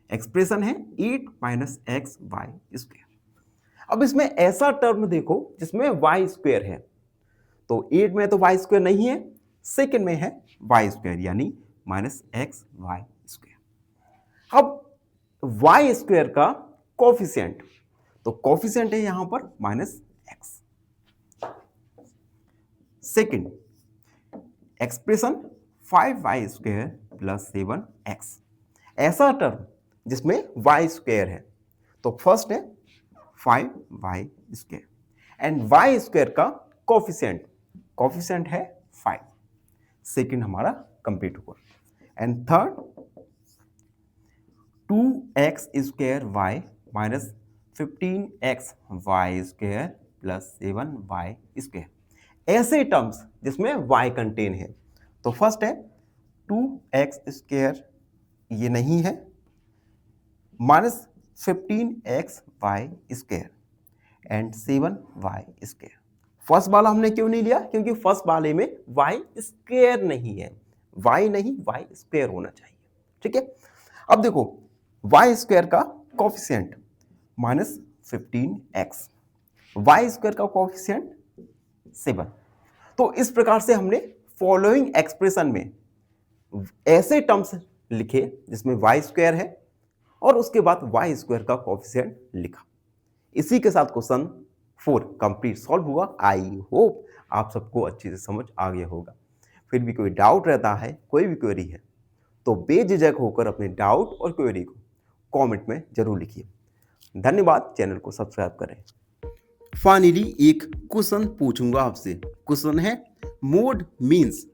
एक्सप्रेशन है 8 माइनस एक्स वाई स्क्वायर। अब इसमें ऐसा टर्म देखो जिसमें वाई स्क्वायर है, तो 8 में तो वाई स्क्वायर नहीं है, सेकेंड में है वाई स्क्वायर यानी माइनस एक्स वाई स्क्वायर। अब वाई स्क्वायर का कोफिशिएंट, तो कोफिशिएंट है यहां पर -x। Second, expression 5y square plus 7x, ऐसा टर्म जिसमें y स्क्वायर है, तो फर्स्ट है 5y square and y square का कोफिशिएंट, कोफिशिएंट है 5, सेकेंड हमारा कंप्लीट हुआ। And third 2x square y minus 15x y square plus 7y square, ऐसे टर्म्स जिसमें y कंटेन है, तो फर्स्ट है 2x स्क्वायर, ये नहीं है, minus 15x y square and 7y square. First वाला हमने क्यों नहीं लिया? क्योंकि फर्स्ट वाले में y स्क्वायर नहीं है, y नहीं y स्क्वायर होना चाहिए। ठीक है, अब देखो y स्क्वायर का coefficient minus 15x, y square का कोफिशिएंट 7, तो इस प्रकार से हमने फॉलोइंग एक्सप्रेशन में ऐसे टर्म्स लिखे जिसमें y स्क्वायर है और उसके बाद y स्क्वायर का कोफिशिएंट लिखा। इसी के साथ क्वेश्चन 4 कंप्लीट सॉल्व हुआ। आई होप आप सबको अच्छे से समझ आ गया होगा। फिर भी कोई डाउट रहता है, कोई भी क्वेरी है, तो बेझिझक होकर अपने डाउट और क्वेरी को कमेंट में जरूर लिखिए। धन्यवाद, चैनल को सब्सक्राइब करें। फाइनली एक क्वेश्चन पूछूंगा आपसे। क्वेश्चन है mode means,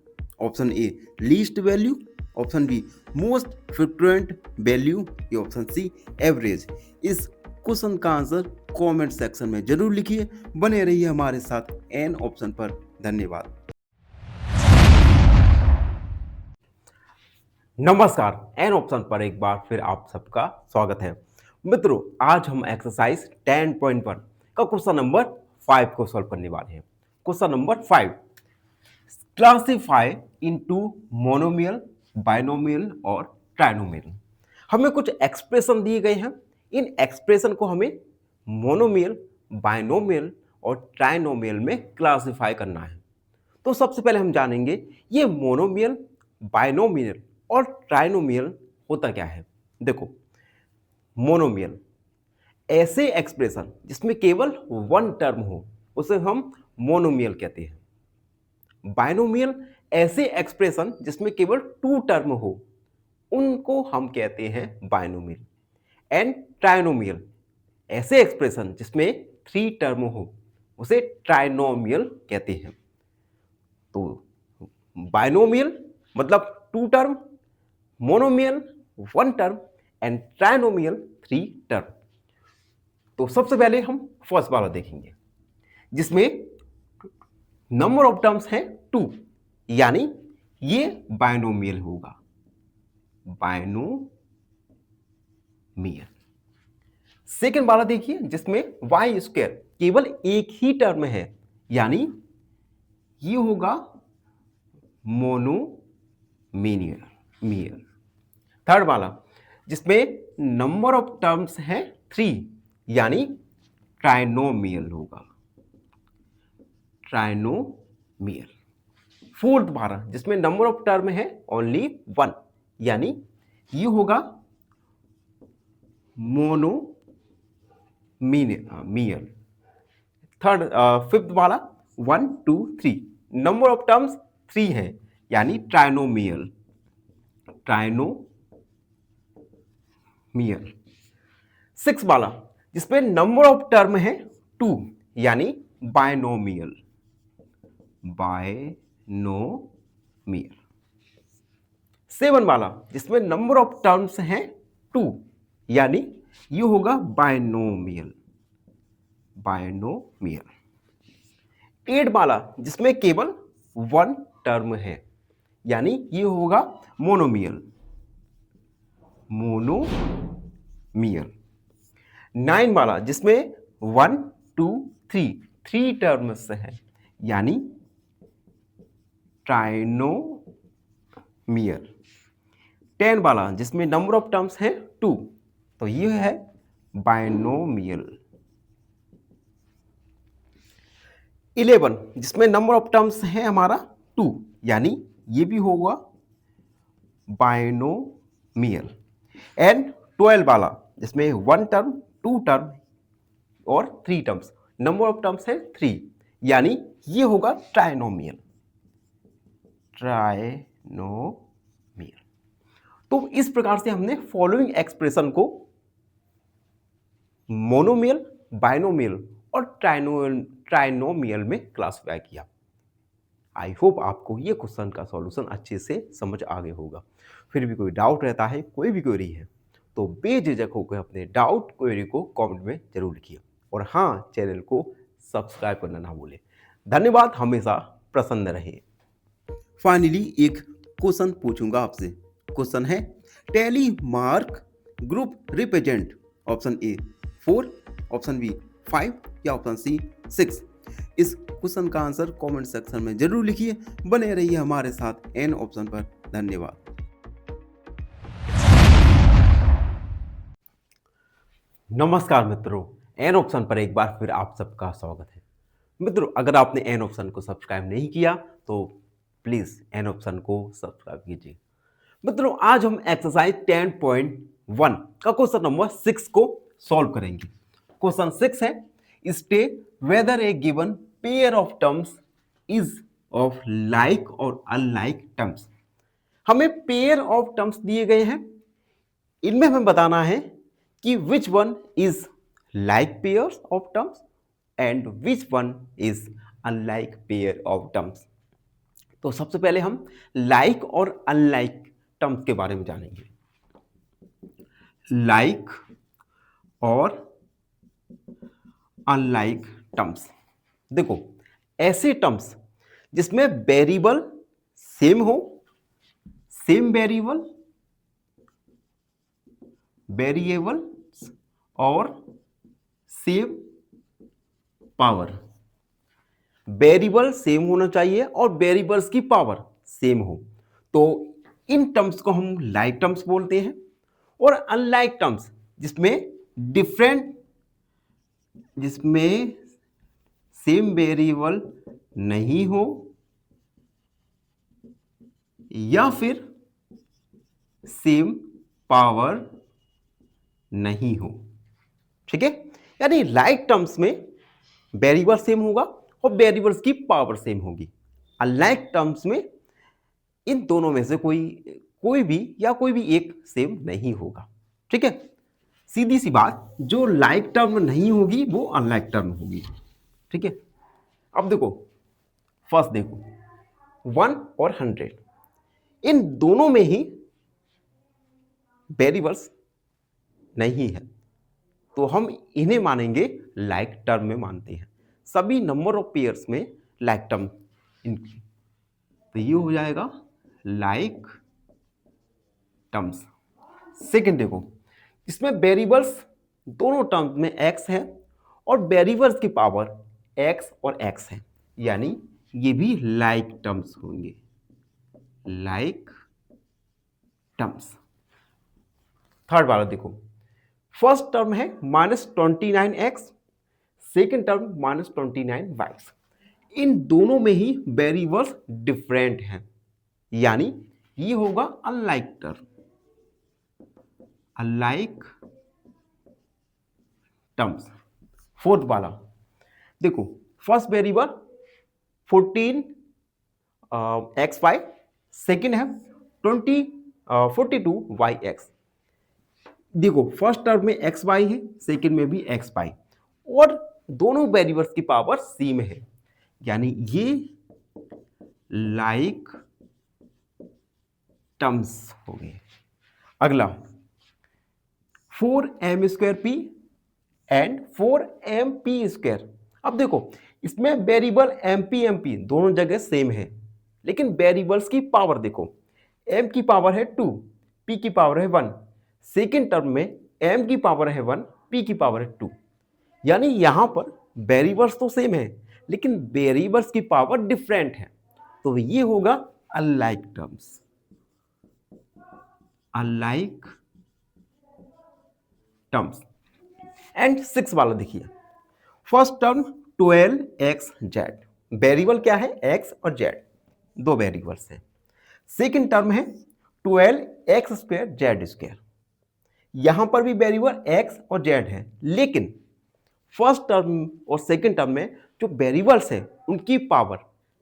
option A least value, option be most frequent value, या ऑप्शन सी एवरेज। इस क्वेश्चन का आंसर कमेंट सेक्शन में जरूर लिखिए। बने रहिए हमारे साथ एन ऑप्शन पर। धन्यवाद। नमस्कार, एन ऑप्शन पर एक बार फिर आप सबका स्वागत है। मित्रों, आज हम एक्सरसाइज 10.1 का क्वेश्चन नंबर 5 को सॉल्व करने वाले हैं। Question number 5, classify into monomial, binomial और ट्राइनोमियल। हमें कुछ एक्सप्रेशन दिए गए हैं, इन एक्सप्रेशन को हमें मोनोमियल, बाइनोमियल और ट्राइनोमियल में क्लासिफाई करना है। तो सबसे पहले हम जानेंगे ये मोनोमियल, बाइनोमियल और ट्राइनोमियल होता क्या है। देखो, मोनोमियल ऐसे एक्सप्रेशन जिसमें केवल वन टर्म हो उसे हम मोनोमियल कहते हैं। बाइनोमियल ऐसे एक्सप्रेशन जिसमें केवल टू टर्म हो उनको हम कहते हैं बाइनोमियल। एंड ट्राइनोमियल ऐसे एक्सप्रेशन जिसमें थ्री टर्म हो उसे ट्राइनोमियल कहते हैं। तो बाइनोमियल मतलब two term, monomial one term and trinomial three term. तो सबसे पहले हम फर्स्ट वाला देखेंगे जिसमें नंबर ऑफ टर्म्स हैं 2, यानी ये बाइनोमियल होगा, बाइनोमियल। सेकेंड वाला देखिए जिसमें y स्क्वायर केवल एक ही टर्म है, यानी ये होगा मोनोमियल। थर्ड वाला जिसमें नंबर ऑफ टर्म्स हैं 3, यानी ट्राइनोमियल होगा, ट्राइनोमियल। फोर्थ वाला जिसमें नंबर ऑफ टर्म है ओनली 1, यानी ये होगा मोनोमियल। थर्ड फिफ्थ वाला 1 2 3 नंबर ऑफ टर्म्स 3 है, यानी ट्राइनोमियल, ट्राइनोमियल। सिक्स वाला जिसमें नंबर ऑफ टर्म है 2, यानी बाइनोमियल, बाइनोमियल। सेवन वाला जिसमें नंबर ऑफ टर्म्स हैं 2, यानी ये होगा बाइनोमियल, बाइनोमियल। 8 वाला जिसमें केवल वन टर्म है, यानी ये होगा मोनोमियल, मोनोमियल। 9 वाला जिसमें 1 2 3 3 टर्म्स है, यानी ट्राइनोमियल। 10 वाला जिसमें नंबर ऑफ टर्म्स है 2, तो ये है बाइनोमियल। 11 जिसमें नंबर ऑफ टर्म्स है हमारा 2, यानी ये भी होगा बाइनोमियल। एंड 12 वाला जिसमें 1 टर्म, 2 टर्म और 3 टर्म्स, नंबर ऑफ टर्म्स है 3, यानी ये होगा ट्राइनोमियल। ट्राइनोमियल। तो इस प्रकार से हमने फॉलोइंग एक्सप्रेशन को मोनोमियल, बाइनोमियल और ट्राइनोमियल में क्लासिफाई किया। आई होप आपको ये क्वेश्चन का सॉल्यूशन अच्छे से समझ आ गया होगा। फिर भी कोई डाउट रहता है, कोई भी क्वेरी है, तो बेझिझक होकर अपने डाउट क्वेरी को कमेंट में जरूर लिखिए। और हाँ, चैनल को सब्सक्राइब करना ना भूलें। धन्यवाद, हमेशा प्रसन्न रहिए। फाइनली एक क्वेश्चन पूछूंगा आपसे। क्वेश्चन है, tally mark group represent option A 4, option B 5 या ऑप्शन सी 6। इस क्वेश्चन का आंसर कमेंट सेक्शन में जरूर लिखिए। बने रहिए हमारे साथ एन ऑप्शन पर। धन्यवाद। नमस्कार मित्रों, एन ऑप्शन पर एक बार फिर आप सबका स्वागत है। मित्रों, अगर आपने एन ऑप्शन को सब्सक्राइब नहीं किया तो प्लीज एन ऑप्शन को सब्सक्राइब कीजिए। मित्रों, आज हम एक्सरसाइज 10.1 का क्वेश्चन नंबर 6 को सॉल्व करेंगे। क्वेश्चन 6 है, state whether A given pair of terms is of like और अनलाइक टर्म्स। हमें पेयर ऑफ टर्म्स दिए गए हैं, इनमें हमें बताना है कि which one is like pairs of terms and which one is unlike pair of terms. तो सबसे पहले हम लाइक और अनलाइक टर्म्स के बारे में जानेंगे। लाइक और अनलाइक टर्म्स, देखो ऐसे टर्म्स जिसमें वेरिएबल सेम हो, सेम वेरिएबल और सेम पावर। वेरिएबल सेम होना चाहिए और वेरिएबल्स की पावर सेम हो, तो इन टर्म्स को हम लाइक टर्म्स बोलते हैं। और अनलाइक टर्म्स जिसमें सेम वेरिएबल नहीं हो या फिर सेम पावर नहीं हो। ठीक है, यानी लाइक टर्म्स में वेरिएबल सेम होगा और वेरिएबल्स की पावर सेम होगी। अनलाइक टर्म्स में इन दोनों में से कोई भी एक सेम नहीं होगा। ठीक है, सीधी सी बात, जो लाइक टर्म नहीं होगी वो अनलाइक टर्म होगी। ठीक है, अब देखो फर्स्ट देखो 1 और 100, इन दोनों में ही वेरिएबल्स नहीं है, तो हम इन्हें मानेंगे लाइक टर्म में मानते हैं। सभी नंबर ऑफ पेयर्स में लाइक टर्म, तो ये हो जाएगा लाइक टर्म्स। सेकंड देखो, इसमें वेरिएबल्स दोनों टर्म्स में x है और वेरिएबल्स की पावर x और x है, यानी ये भी लाइक टर्म्स होंगे, लाइक टर्म्स। थर्ड वाला देखो, फर्स्ट टर्म है -29x, सेकेंड टर्म -29y। इन दोनों में ही वेरिएबल्स डिफरेंट हैं, यानी ये होगा unlike term, unlike terms. Fourth वाला देखो, फर्स्ट वेरिएबल 14xy, सेकेंड है 42yx। देखो फर्स्ट टर्म में xy है, सेकेंड में भी xy, और दोनों वेरिएबल्स की पावर सेम है, यानी ये लाइक टर्म्स हो गए। अगला 4m² एंड 4mp²। अब देखो इसमें वेरिएबल mp दोनों जगह सेम है, लेकिन वेरिएबल्स की पावर देखो, m की पावर है 2, p की पावर है 1, सेकेंड टर्म में m की पावर है 1, p की पावर है 2, यानी यहां पर वेरिएबल्स तो सेम है लेकिन वेरिएबल्स की पावर डिफरेंट है, तो ये होगा unlike terms, unlike terms. And 6 वाला देखिए, फर्स्ट टर्म 12xz, वेरिएबल क्या है x और z, दो वेरिएबल्स हैं। सेकेंड टर्म है 12x² z², यहां पर भी वेरिएबल एक्स और जेड है, लेकिन फर्स्ट टर्म और सेकंड टर्म में जो वेरिएबल्स हैं उनकी पावर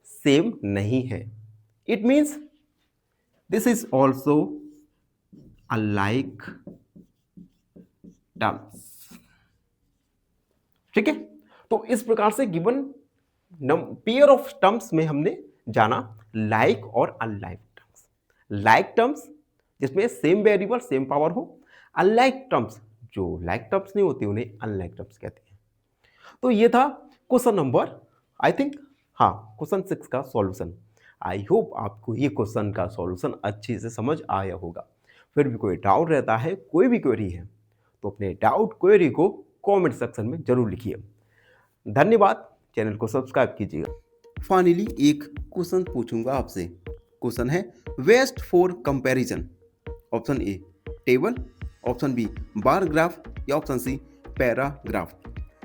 सेम नहीं है. It means this is also alike terms. ठीक है, तो इस प्रकार से गिवन पेयर ऑफ टर्म्स में हमने जाना लाइक और अनलाइक टर्म्स. लाइक टर्म्स जिसमें सेम वेरिएबल सेम पावर हो, अनलाइक टर्म्स जो लाइक टर्म्स नहीं होती उन्हें अनलाइक टर्म्स कहते हैं. तो ये था क्वेश्चन नंबर, आई थिंक, हाँ, क्वेश्चन 6 का सॉल्यूशन. आई होप आपको ये क्वेश्चन का सॉल्यूशन अच्छे से समझ आया होगा. फिर भी कोई डाउट रहता है, कोई भी क्वेरी है, तो अपने डाउट क्वेरी को कमेंट सेक्शन में जरूर लिखिए. धन्यवाद. चैनल को सब्सक्राइब कीजिएगा. फाइनली एक क्वेश्चन पूछूंगा आपसे. क्वेश्चन है best for comparison. Option A table, option B bar graph या ऑप्शन सी पैराग्राफ.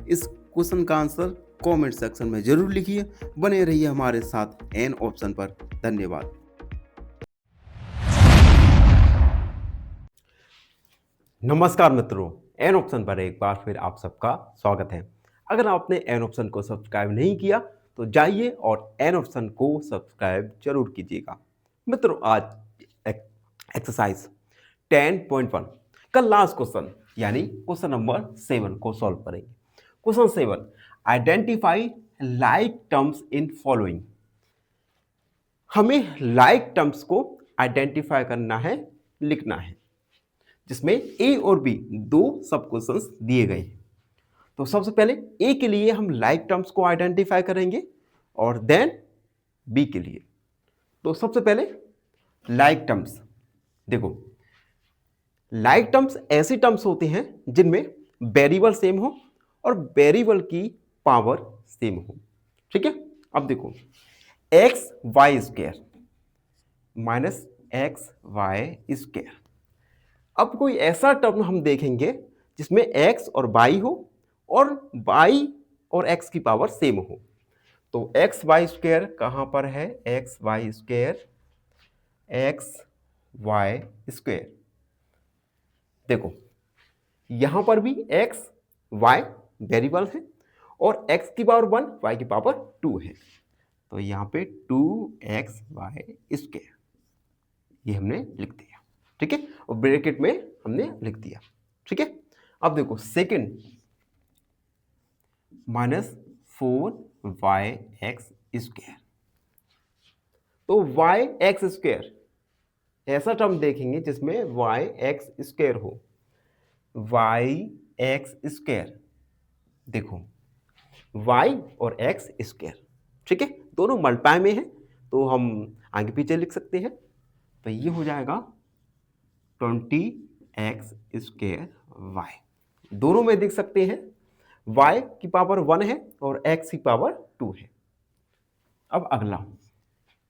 इस क्वेश्चन का आंसर कमेंट सेक्शन में जरूर लिखिए. बने रहिए हमारे साथ एन ऑप्शन पर. धन्यवाद. नमस्कार मित्रों, एन ऑप्शन पर एक बार फिर आप सबका स्वागत है. अगर आपने एन ऑप्शन को सब्सक्राइब नहीं किया तो जाइए और एन ऑप्शन को सब्सक्राइब जरूर कीजिएगा. मित्रों, आज एक्सरसाइज 10.1 का लास्ट क्वेश्चन यानी क्वेश्चन नंबर 7 को सॉल्व करेंगे. Question 7, identify like terms in following. हमें लाइक टर्म्स को आइडेंटिफाई करना है, लिखना है, जिसमें ए और बी दो सब क्वेश्चंस दिए गए हैं. तो सबसे पहले ए के लिए हम लाइक टर्म्स को आइडेंटिफाई करेंगे और देन बी के लिए. तो सबसे पहले लाइक टर्म्स. देखो, लाइक टर्म्स ऐसी टर्म्स होते हैं जिनमें वेरिएबल सेम हो और वेरिएबल की पावर सेम हो. ठीक है, अब देखो X Y square minus X Y square. अब कोई ऐसा टर्म हम देखेंगे जिसमें x और y हो और y और x की पावर सेम हो. तो एक्स वाई स्क्वायर कहां पर है? X Y square, x Y square. देखो यहां पर भी x y वेरिएबल है और x की पावर 1 y की पावर 2 है. तो यहां पे 2x वाई स्क्वायर ये हमने लिख दिया. ठीक है, और ब्रैकेट में हमने लिख दिया. ठीक है, अब देखो सेकंड माइनस 4y(x) स्क्वायर. तो y(x) स्क्वायर ऐसा टर्म देखेंगे जिसमें y(x) स्क्वायर हो. y(x) स्क्वायर, देखो y और x स्क्वायर. ठीक है, दोनों मल्टीप्लाई में है तो हम आगे पीछे लिख सकते हैं. तो ये हो जाएगा 20x स्क्वायर y. दोनों में देख सकते हैं y की पावर 1 है और x की पावर 2 है. अब अगला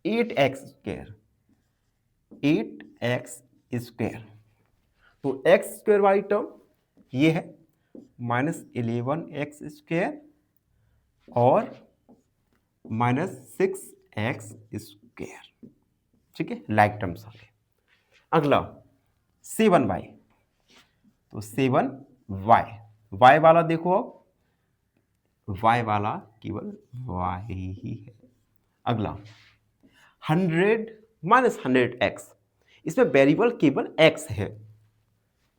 8x स्क्वायर, 8x स्क्वायर. तो x स्क्वायर वाली टर्म ये है माइनस 11x स्क्वायर और माइनस 6x स्क्वायर. ठीक है, लाइक टर्म्स आ गए. अगला 7y. तो 7y, y वाला देखो, अब y वाला केवल y ही है. अगला 100 माइनस 100x. इसमें वेरिएबल केवल x है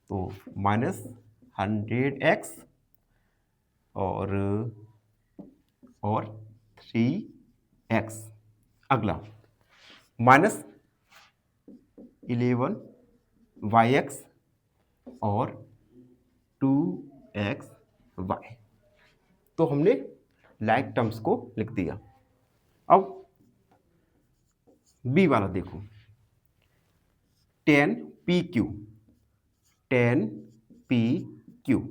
तो माइनस 100x और 3x. अगला माइनस 11yx और 2xy. तो हमने लाइक टर्म्स को लिख दिया. अब बी वाला देखो 10pq, 10pq.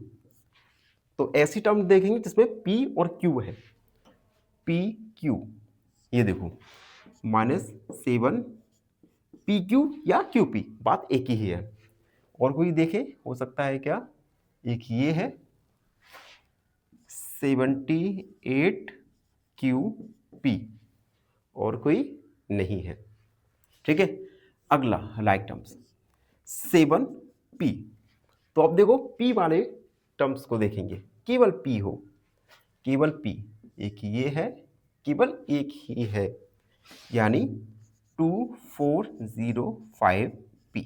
तो ऐसी टर्म देखेंगे जिसमें p और q है. pq ये देखो माइनस 7pq या qp, बात एक ही है. और कोई देखे हो सकता है क्या? एक ये है 78qp और कोई नहीं है. ठीक है, अगला लाइक टर्म्स 7p. तो तो अब देखो p वाले टर्म्स को देखेंगे, केवल p हो, केवल p, एक ये है, केवल एक ही है, यानी 2405p।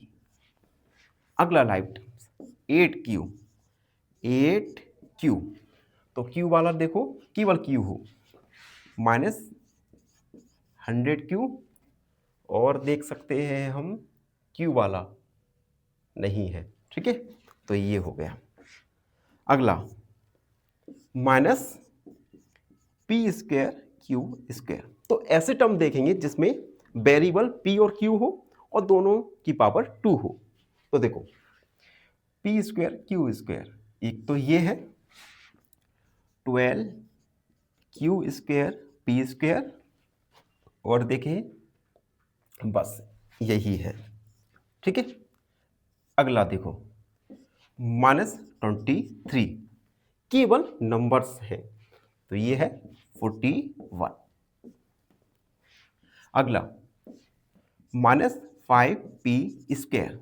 अगला लाइव टर्म्स 8q, 8q, तो q वाला देखो केवल q हो, -100q, और देख सकते हैं हम q वाला नहीं है, ठीक है, तो ये हो गया। अगला -p² q², तो ऐसे टर्म देखेंगे जिसमें वेरिएबल p और q हो और दोनों की पावर 2 हो। तो देखो p² q², एक तो ये है 12q² p², और देखें बस यही है, ठीक है। अगला देखो -23, केवल नंबर्स है, तो ये है 41। अगला -5p²,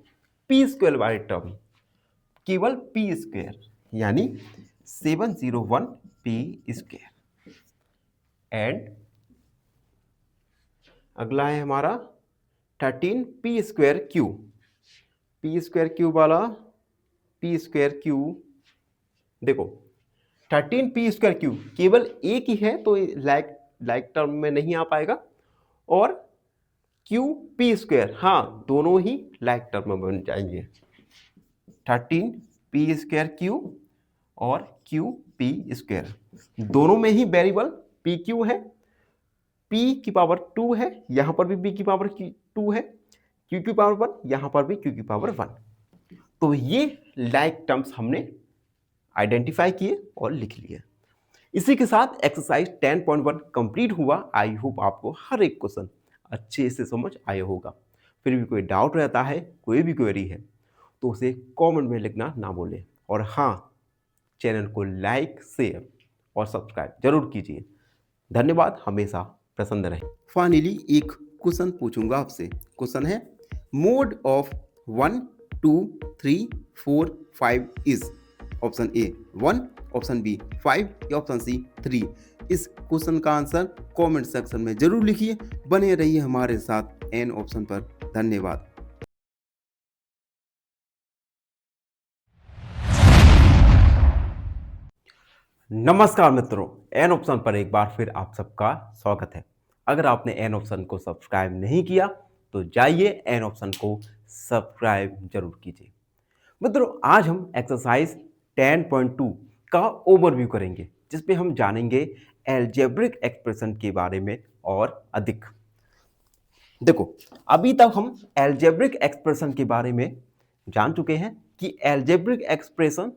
p² वाले टर्म केवल p², यानी 701p²। एंड अगला है हमारा 13p²q, p²q वाला p²q, देखो 13p²q केवल एक ही है, तो लाइक टर्म में नहीं आ पाएगा, और qp², हाँ दोनों ही लाइक टर्म में बन जाएंगे, 13p²q और qp², दोनों में ही वेरिएबल pq है, p की पावर 2 है, यहां पर भी p की पावर 2 है, q की पावर 1, यहां पर भी q की पावर 1। तो ये लाइक टर्म्स हमने आइडेंटिफाई किए और लिख लिए। इसी के साथ एक्सरसाइज 10.1 कंप्लीट हुआ। आई होप आपको हर एक क्वेश्चन अच्छे से समझ आया होगा। फिर भी कोई डाउट रहता है, कोई भी क्वेरी है, तो उसे कमेंट में लिखना ना भूलें। और हाँ, चैनल को लाइक, शेयर और सब्सक्राइब जरूर कीजिए। धन्यवाद, हमेशा प्रसन्न रहें। फाइनली एक क्वेश्चन पूछूंगा आपसे। क्वेश्चन है mode of 1 2 3 4 5 is option A 1, option B 5 या ऑप्शन सी 3। इस क्वेश्चन का आंसर कमेंट सेक्शन में जरूर लिखिए। बने रहिए हमारे साथ एन ऑप्शन पर। धन्यवाद। नमस्कार मित्रों, एन ऑप्शन पर एक बार फिर आप सबका स्वागत है। अगर आपने एन ऑप्शन को सब्सक्राइब नहीं किया तो जाइए एन ऑप्शन को सब्सक्राइब जरूर कीजिए। मित्रों, आज हम एक्सरसाइज 10.2 का ओवरव्यू करेंगे, जिसमें हम जानेंगे एल्जेब्रिक एक्सप्रेशन के बारे में और अधिक। देखो, अभी तक हम एल्जेब्रिक एक्सप्रेशन के बारे में जान चुके हैं कि एल्जेब्रिक एक्सप्रेशन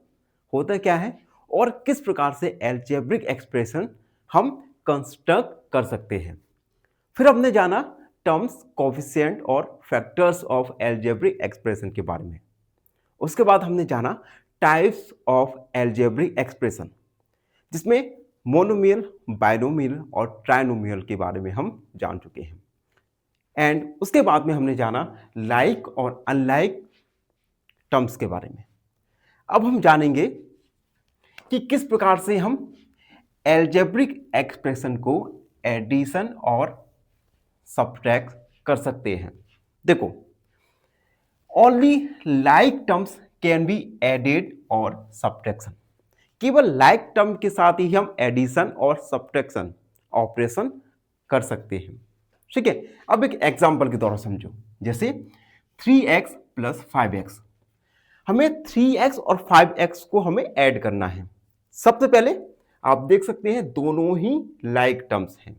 होता क्या है और किस प्रकार से एल्जेब्रिक एक्सप्रेशन हम कंस्ट्रक्ट कर सकते हैं। फिर हमने जाना टर्म्स, कोफिशिएंट और फैक्टर्स ऑफ एल्जेब्रिक एक्सप्रेशन के बारे में। उसके बाद हमने जाना टाइप्स ऑफ एल्जेब्रिक एक्सप्रेशन, जिसमें मोनोमियल, बाइनोमियल और ट्राइनोमियल के बारे में हम जान चुके हैं। एंड उसके बाद में हमने जाना लाइक और अनलाइक टर्म्स के बारे में। अब हम जानेंगे कि किस प्रकार से हम एल्जेब्रिक एक्सप्रेशन को एडिशन और सब्ट्रैक्ट कर सकते हैं। देखो, only like terms can be added और सब्ट्रैक्शन। केवल लाइक टर्म के साथ ही हम एडिशन और सब्ट्रैक्शन ऑपरेशन कर सकते हैं, ठीक है। अब एक एग्जांपल के द्वारा समझो, जैसे 3x + 5x। हमें 3x और 5x को हमें ऐड करना है। सबसे पहले आप देख सकते हैं दोनों ही लाइक टर्म्स हैं,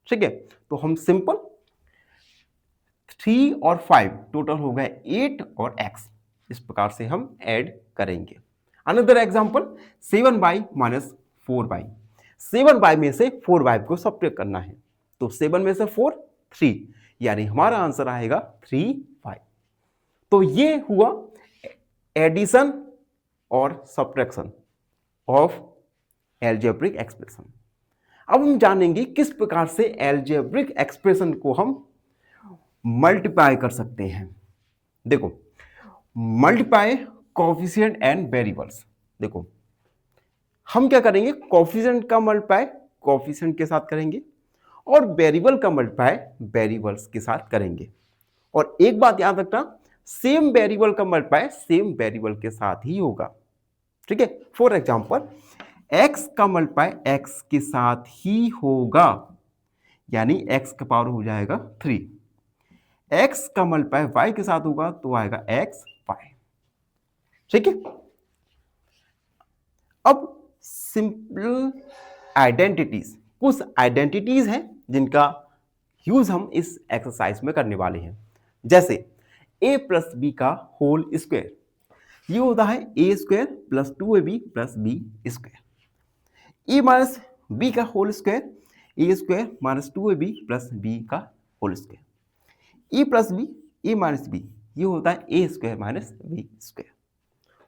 ठीक है। तो हम सिंपल 3 और 5 टोटल हो गए 8 और x, इस प्रकार से हम ऐड करेंगे। Another example 7y - 4y। 7y में से 4y को सब्ट्रैक्ट करना है, तो 7 में से 4 3, यानी हमारा आंसर आएगा 3y। तो ये हुआ एडिशन और सब्ट्रैक्शन ऑफ एल्जेब्रिक एक्सप्रेशन। अब हम जानेंगे किस प्रकार से एल्जेब्रिक एक्सप्रेशन को हम मल्टीप्लाई कर सकते हैं। देखो, मल्टीप्लाई कोफिशिएंट एंड वेरिएबल्स। देखो हम क्या करेंगे, कोफिशिएंट का मल्टीप्लाई कोफिशिएंट के साथ करेंगे और वेरिएबल का मल्टीप्लाई वेरिएबल्स के साथ करेंगे। और एक बात याद रखना, सेम वेरिएबल का मल्टीप्लाई सेम वेरिएबल के साथ ही होगा। ठीक है, फॉर एग्जांपल x का मल्टीप्लाई x के साथ ही होगा, यानी x का पावर हो जाएगा 3। x का मल्टीप्लाई y के साथ होगा तो आएगा x y। ठीक है, अब सिंपल आइडेंटिटीज, कुछ आइडेंटिटीज हैं जिनका यूज हम इस एक्सरसाइज में करने वाले हैं। जैसे a प्लस बी का होल स्क्वायर, ये होता है a square plus 2ab plus B square. A minus B का whole square, A square minus 2ab plus B का whole square. A plus B, A minus B, ये होता है A square minus B square.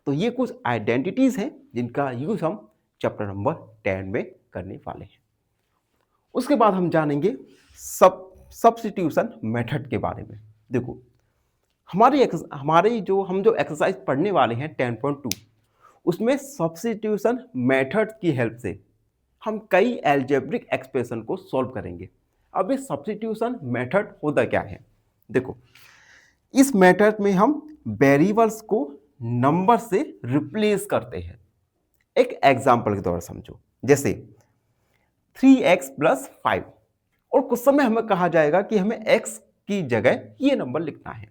तो ये कुछ आइडेंटिटीज हैं जिनका यूज हम चैप्टर नंबर 10 में करने वाले हैं। उसके बाद हम जानेंगे सब्स्टिट्यूशन मेथड के बारे में। देखो हमारी जो एक्सरसाइज पढ़ने वाले हैं 10.2, उसमें सब्स्टिट्यूशन मेथड की हेल्प से हम कई अलजेब्रिक एक्सप्रेशन को सॉल्व करेंगे। अब ये सब्स्टिट्यूशन मेथड होता क्या है, देखो इस मेथड में हम वेरिएबल्स को नंबर से रिप्लेस करते हैं। एक एग्जांपल के द्वारा समझो, जैसे 3x प्लस 5, और कुछ समय हमें कहा जाएगा कि हमें x की जगह ये नंबर लिखना है,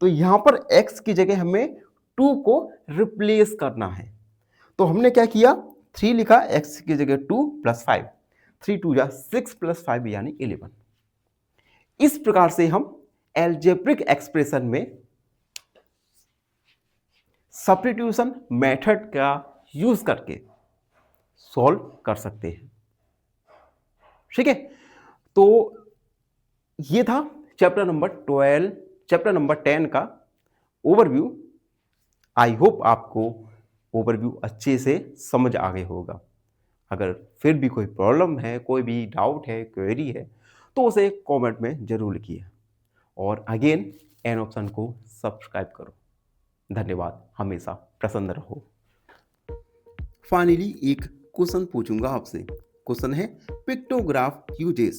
तो यहां पर x की जगह हमें 2 को रिप्लेस करना है। तो हमने क्या किया, 3 लिखा, x की जगह 2 प्लस 5, 3 2 जा 6 प्लस 5 यानी 11। इस प्रकार से हम अलजेब्रिक एक्सप्रेशन में सब्स्टिट्यूशन मेथड का यूज करके सॉल्व कर सकते हैं। ठीक है, तो ये था चैप्टर नंबर 10 का ओवरव्यू। आई होप आपको ओवरव्यू अच्छे से समझ आ गया होगा। अगर फिर भी कोई प्रॉब्लम है, कोई भी डाउट है, क्वेरी है, तो उसे कमेंट में जरूर लिखिए। और अगेन एन ऑप्शन को सब्सक्राइब करो। धन्यवाद, हमेशा प्रसन्न रहो। फाइनली एक क्वेश्चन पूछूंगा आपसे। क्वेश्चन है pictograph uses,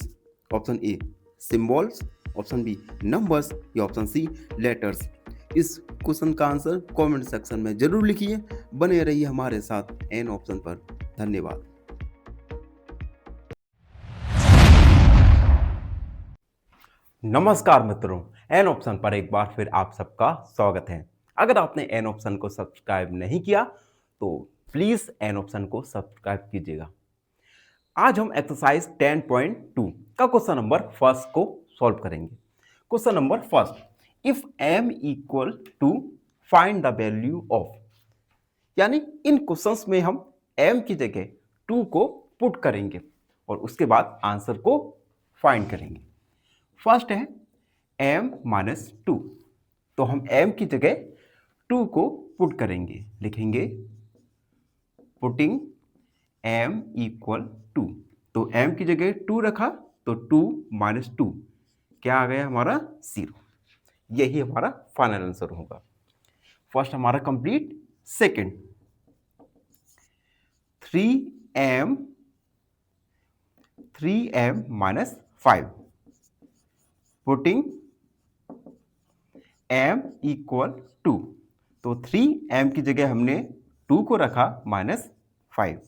option A symbols, option B numbers, या ऑप्शन सी लेटर्स। इस क्वेश्चन का आंसर कमेंट सेक्शन में जरूर लिखिए। बने रहिए हमारे साथ एन ऑप्शन पर। धन्यवाद। नमस्कार मित्रों, एन ऑप्शन पर एक बार फिर आप सबका स्वागत है। अगर आपने एन ऑप्शन को सब्सक्राइब नहीं किया तो प्लीज एन ऑप्शन को सब्सक्राइब कीजिएगा। आज हम एक्सरसाइज 10.2 का क्वेश्चन नंबर फर्स्ट को सॉल्व करेंगे। Question number first, if m equal to find the value of, यानी इन क्वेश्चंस में हम m की जगह 2 को पुट करेंगे और उसके बाद आंसर को फाइंड करेंगे। फर्स्ट है m माइनस 2, तो हम m की जगह 2 को पुट करेंगे, लिखेंगे पुटिंग m इक्वल 2, तो m की जगह 2 रखा तो 2 माइनस 2 क्या आ गया हमारा 0। यही हमारा फाइनल आंसर होगा। फर्स्ट हमारा complete. Second 3m minus 5, putting m equal 2, तो 3m की जगह हमने 2 को रखा माइनस 5,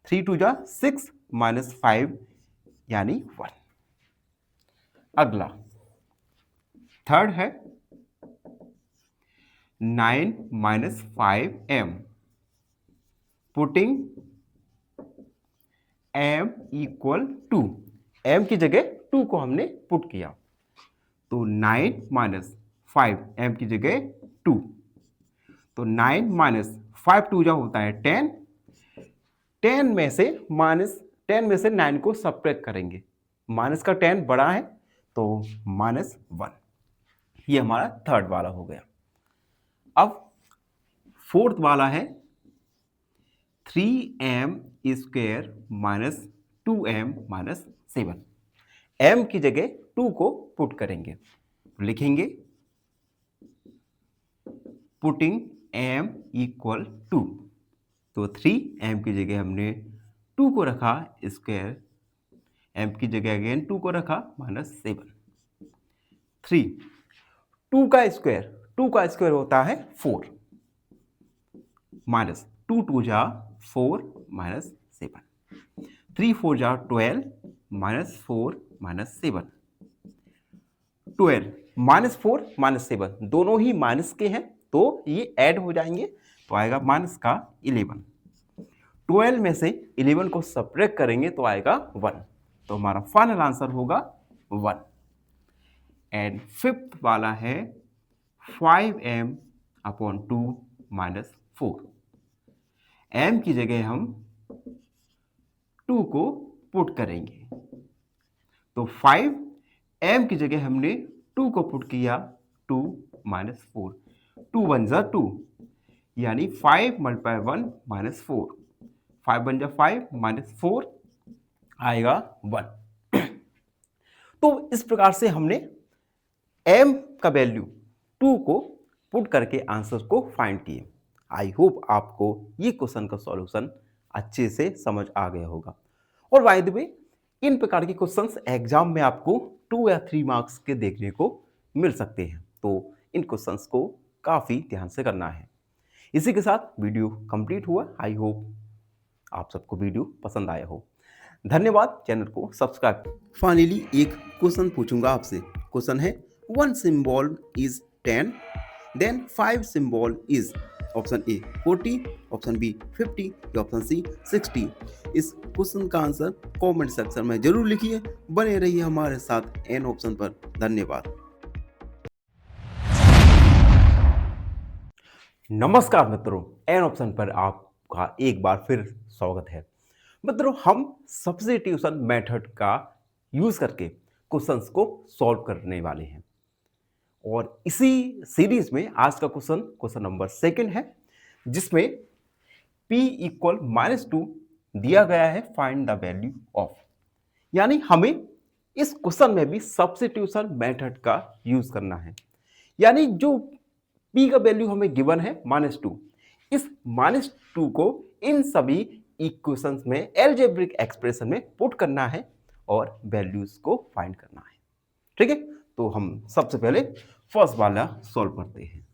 3 2 जा 6 माइनस 5 यानी 1। अगला थर्ड है 9 minus 5m, putting m equal 2, m की जगह 2 को हमने पुट किया, तो 9 माइनस 5m की जगह 2, तो 9 माइनस 5 2 जा होता है 10, 10 में से 9 को सब्ट्रैक्ट करेंगे, माइनस का 10 बड़ा है तो माइनस 1। ये हमारा थर्ड वाला हो गया। अब फोर्थ वाला है 3m square minus 2m minus 7, m की जगह 2 को पुट करेंगे, लिखेंगे पुटिंग m इक्वल 2। तो 3m की जगह हमने 2 को रखा स्क्वायर, m की जगह अगेन 2 को रखा -7। 3 2 का स्क्वायर होता है 4, माइनस 2 2 जा 4 -7। 3 4 जा 12 -4 -7। 12 -4 -7 दोनों ही माइनस के हैं, तो ये ऐड हो जाएंगे, तो आएगा माइनस का 11। 12 में से 11 को सब्ट्रैक्ट करेंगे तो आएगा 1, तो हमारा फाइनल आंसर होगा 1। एंड फिफ्थ वाला है 5m अपॉन 2 -4। m की जगह हम 2 को पुट करेंगे, तो 5m की जगह हमने 2 को पुट किया, 2 -4, 2 1 जा 2, यानी 5 × 1 -4, 5 बन जा 5 -4 आएगा 1। तो इस प्रकार से हमने m का वैल्यू 2 को पुट करके आंसर को फाइंड किए। आई होप आपको ये क्वेश्चन का सॉल्यूशन अच्छे से समझ आ गया होगा। और बाय द वे, इन प्रकार के क्वेश्चंस एग्जाम में आपको 2 या 3 मार्क्स के देखने को मिल सकते हैं, तो इन क्वेश्चंस को काफ़ी ध्यान से करना है। इसी के साथ वीडियो कंप्लीट हुआ। आई होप आप सबको वीडियो पसंद आया हो। धन्यवाद। चैनल को सब्सक्राइब। फाइनली एक क्वेश्चन पूछूंगा आपसे। क्वेश्चन है 1 symbol is 10, then 5 symbol is option A 40, option B 50 या ऑप्शन सी 60। इस क्वेश्चन का आंसर कमेंट सेक्शन में जरूर लिखिए। बने रहिए हमारे साथ एन ऑप्शन पर। धन्यवाद। नमस्कार मित्रों, एन ऑप्शन पर आपका एक बार फिर स्वागत है। मित्रों, हम सब्स्टिट्यूशन मेथड का यूज करके क्वेश्चंस को सॉल्व करने वाले हैं, और इसी सीरीज में आज का क्वेश्चन नंबर 2 है, जिसमें p इक्वल -2 दिया गया है। फाइंड द वैल्यू ऑफ, यानी हमें इस क्वेश्चन में भी सब्स्टिट्यूशन मेथड का यूज करना है। यानी जो p का वैल्यू हमें गिवन है -2, इस -2 को इन सभी इक्वेशंस में एल्जेब्रिक एक्सप्रेशन में पुट करना है और वैल्यूज को फाइंड करना है। ठीक है, तो हम सबसे पहले फर्स्ट वाला सॉल्व करते हैं।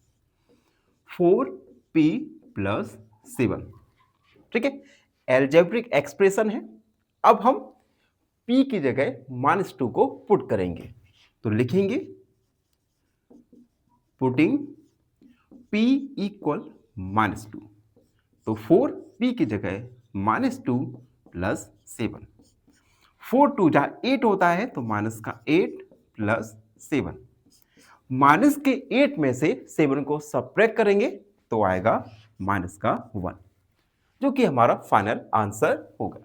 4p + 7, ठीक है, एल्जेब्रिक एक्सप्रेशन है। अब हम p की जगह -2 को पुट करेंगे, तो लिखेंगे पुटिंग p इक्वल -2, तो 4p की जगह -2 + 7। 4 2 जा 8 होता है, तो माइनस का 8 + 7। माइनस के 8 में से 7 को सब्ट्रैक्ट करेंगे तो आएगा माइनस का 1, जो कि हमारा फाइनल आंसर होगा।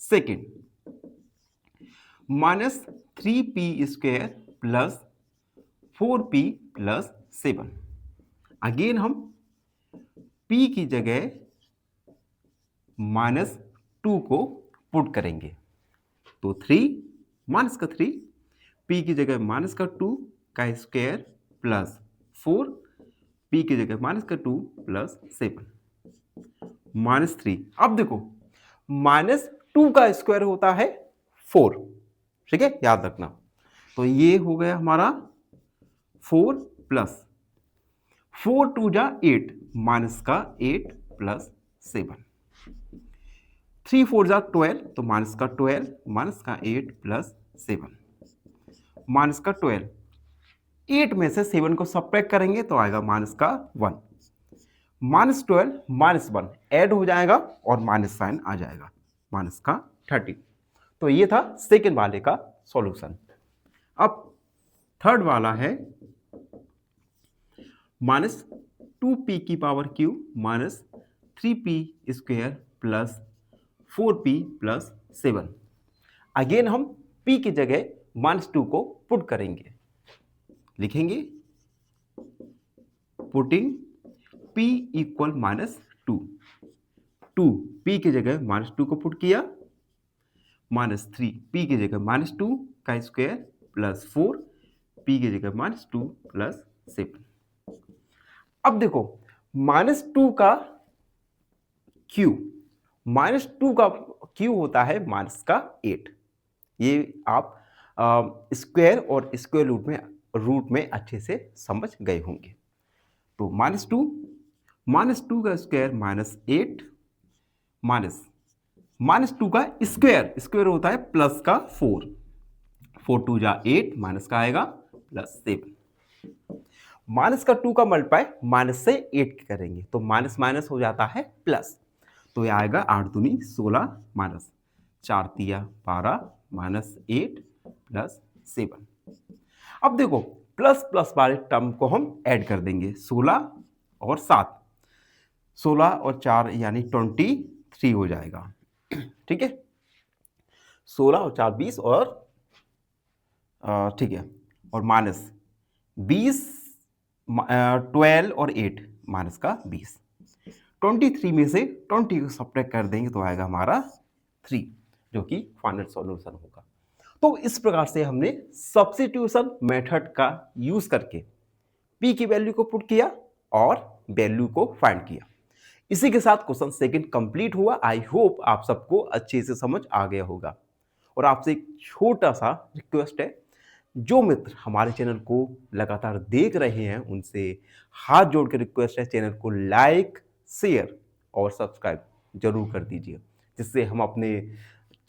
Second, -3p² + 4p + 7। अगेन हम p की जगह -2 को पुट करेंगे, तो 3 माइनस का 3, p की जगह -2 का स्क्वायर + 4, p की जगह -2 + 7 -3। अब देखो, -2 का स्क्वायर होता है 4, ठीक है, याद रखना। तो ये हो गया हमारा 4 + 4 2 जा 8, माइनस का 8 + 7। 3 4 जा 12, तो माइनस का 12, माइनस का 8 + 7, माइनस का 12। 8 में से 7 को सब्ट्रैक्ट करेंगे तो आएगा माइनस का 1। -12 -1 ऐड हो जाएगा और माइनस साइन आ जाएगा, माइनस का 30। तो ये था सेकेंड वाले का सॉल्यूशन। अब थर्ड वाला है -2p³ - 3p² + 4p + 7। अगेन हम p की जगह -2 को पुट करेंगे, लिखेंगे पुटिंग p इक्वल -2, 2 p की जगह -2 को पुट किया, -3 p की जगह -2 का स्क्वायर + 4 p की जगह -2 + 7। अब देखो -2 का क्यू, -2 का क्यू होता है -8। ये आप स्क्वायर और स्क्वायर रूट में अच्छे से समझ गए होंगे। तो -2 का स्क्वायर -8 माइनस -2 का स्क्वायर, स्क्वायर होता है प्लस का 4, 4 2 जा 8 माइनस का आएगा +7। माइनस का 2 का मल्टीप्लाई माइनस से 8 करेंगे तो माइनस माइनस हो जाता है प्लस, तो ये आएगा 8 दूनी 16 माइनस 4 तिया 12 -8 +7। अब देखो प्लस प्लस वाले टर्म को हम ऐड कर देंगे, 16 और 7, 16 और 4 यानी 23 हो जाएगा। ठीक है, 16 और 4 20 और ठीक है, और माइनस 20 12 और 8 माइनस का 20, 23 में से 20 को सब्ट्रैक्ट कर देंगे तो आएगा हमारा 3, जो कि फाइनल सॉल्यूशन होगा। तो इस प्रकार से हमने सब्स्टिट्यूशन मेथड का यूज करके p की वैल्यू को पुट किया और वैल्यू को फाइंड किया। इसी के साथ क्वेश्चन सेकंड कंप्लीट हुआ। आई होप आप सबको अच्छे से समझ आ गया होगा। और आपसे एक छोटा सा रिक्वेस्ट है, जो मित्र हमारे चैनल को लगातार देख रहे हैं उनसे हाथ जोड़ के रिक्वेस्ट है, चैनल को लाइक शेयर और सब्सक्राइब जरूर कर दीजिए, जिससे हम अपने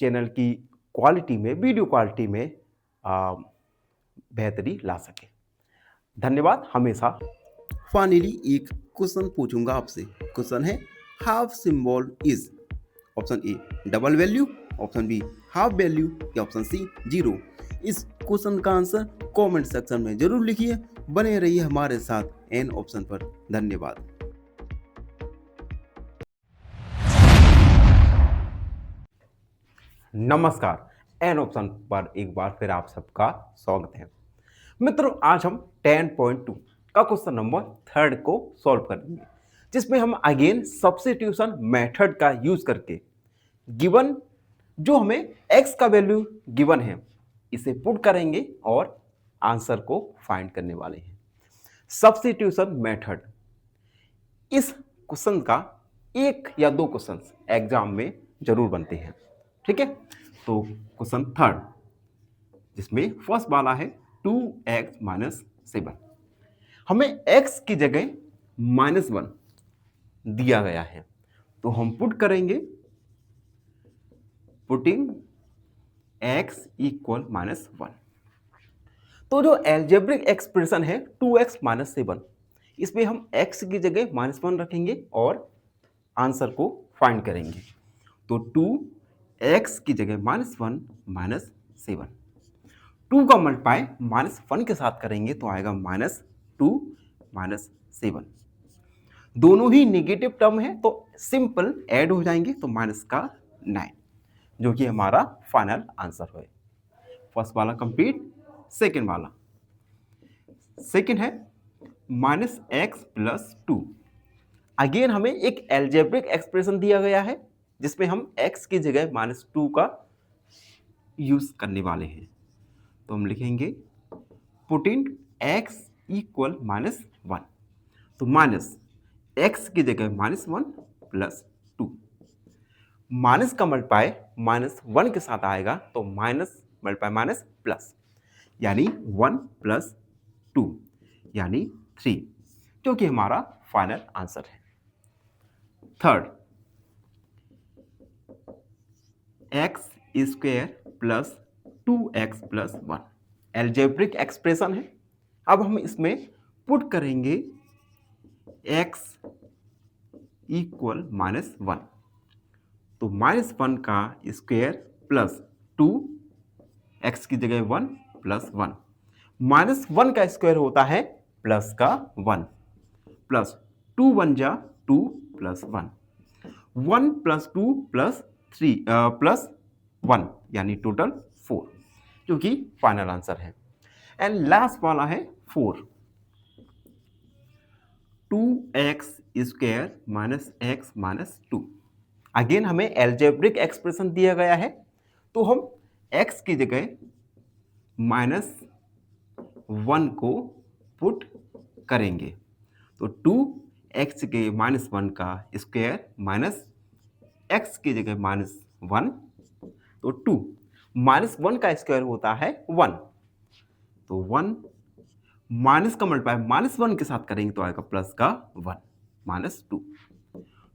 चैनल की क्वालिटी में, वीडियो क्वालिटी में बेहतरी ला सके। धन्यवाद हमेशा। फाइनली एक क्वेश्चन पूछूंगा आपसे। क्वेश्चन है half symbol is, option A double value, option B half value या ऑप्शन सी 0। इस क्वेश्चन का आंसर कमेंट सेक्शन में जरूर लिखिए। बने रहिए हमारे साथ एन ऑप्शन पर। धन्यवाद। नमस्कार, एन ऑप्शन पर एक बार फिर आप सबका स्वागत है। मित्रों, आज हम 10.2 का क्वेश्चन नंबर 3 को सॉल्व करेंगे, जिसमें हम अगेन सब्स्टिट्यूशन मेथड का यूज करके गिवन जो हमें x का वैल्यू गिवन है इसे पुट करेंगे और आंसर को फाइंड करने वाले हैं। सब्स्टिट्यूशन मेथड, इस क्वेश्चन का एक या दो क्वेश्चन एग्जाम में जरूर बनते हैं। ठीक है, तो क्वेश्चन 3 जिसमें फर्स्ट वाला है 2x - 7, हमें x की जगह -1 दिया गया है, तो हम पुट करेंगे पुटिंग x इक्वल -1। तो जो एल्जेब्रिक एक्सप्रेशन है 2x - 7, इसमें हम x की जगह -1 रखेंगे और आंसर को फाइंड करेंगे। तो 2x की जगह -1 - 7, 2 का मल्टीप्लाई -1 के साथ करेंगे तो आएगा -2 - 7। दोनों ही नेगेटिव टर्म है तो सिंपल ऐड हो जाएंगे तो -9, जो कि हमारा फाइनल आंसर है। फर्स्ट वाला कंप्लीट। सेकेंड वाला, सेकेंड है -x + 2। अगेन हमें एक एल्जेब्रिक एक्सप्रेशन दिया गया है जिसमें हम x की जगह -2 का यूज करने वाले हैं, तो हम लिखेंगे पुटिंग x इक्वल -1, तो x की जगह -1 + 2, माइनस का मल्टीप्लाई -1 के साथ आएगा तो माइनस मल्टीप्लाई माइनस प्लस, यानी 1 + 2 यानी 3, जो कि हमारा फाइनल आंसर है। Third, x² + 2x + 1 algebraic expression है। अब हम इसमें पुट करेंगे x इक्वल -1, तो -1 का स्क्वायर प्लस 2, x की जगह 1 + 1, -1 का स्क्वायर होता है प्लस का 1, प्लस 2 1 जा 2 + 1, 1 + 2 + 3 प्लस 1 यानी टोटल 4, जो कि फाइनल आंसर है। एंड लास्ट वाला है 4, 2x² - x - 2। अगेन हमें एल्जेब्रिक एक्सप्रेशन दिया गया है, तो हम x की जगह -1 को पुट करेंगे, तो 2x के -1 का स्क्वायर माइनस x की जगह -1, तो 2 -1 का स्क्वायर होता है 1, तो 1 माइनस का मल्टीप्लाई -1 के साथ करेंगे तो आएगा प्लस का 1 -2,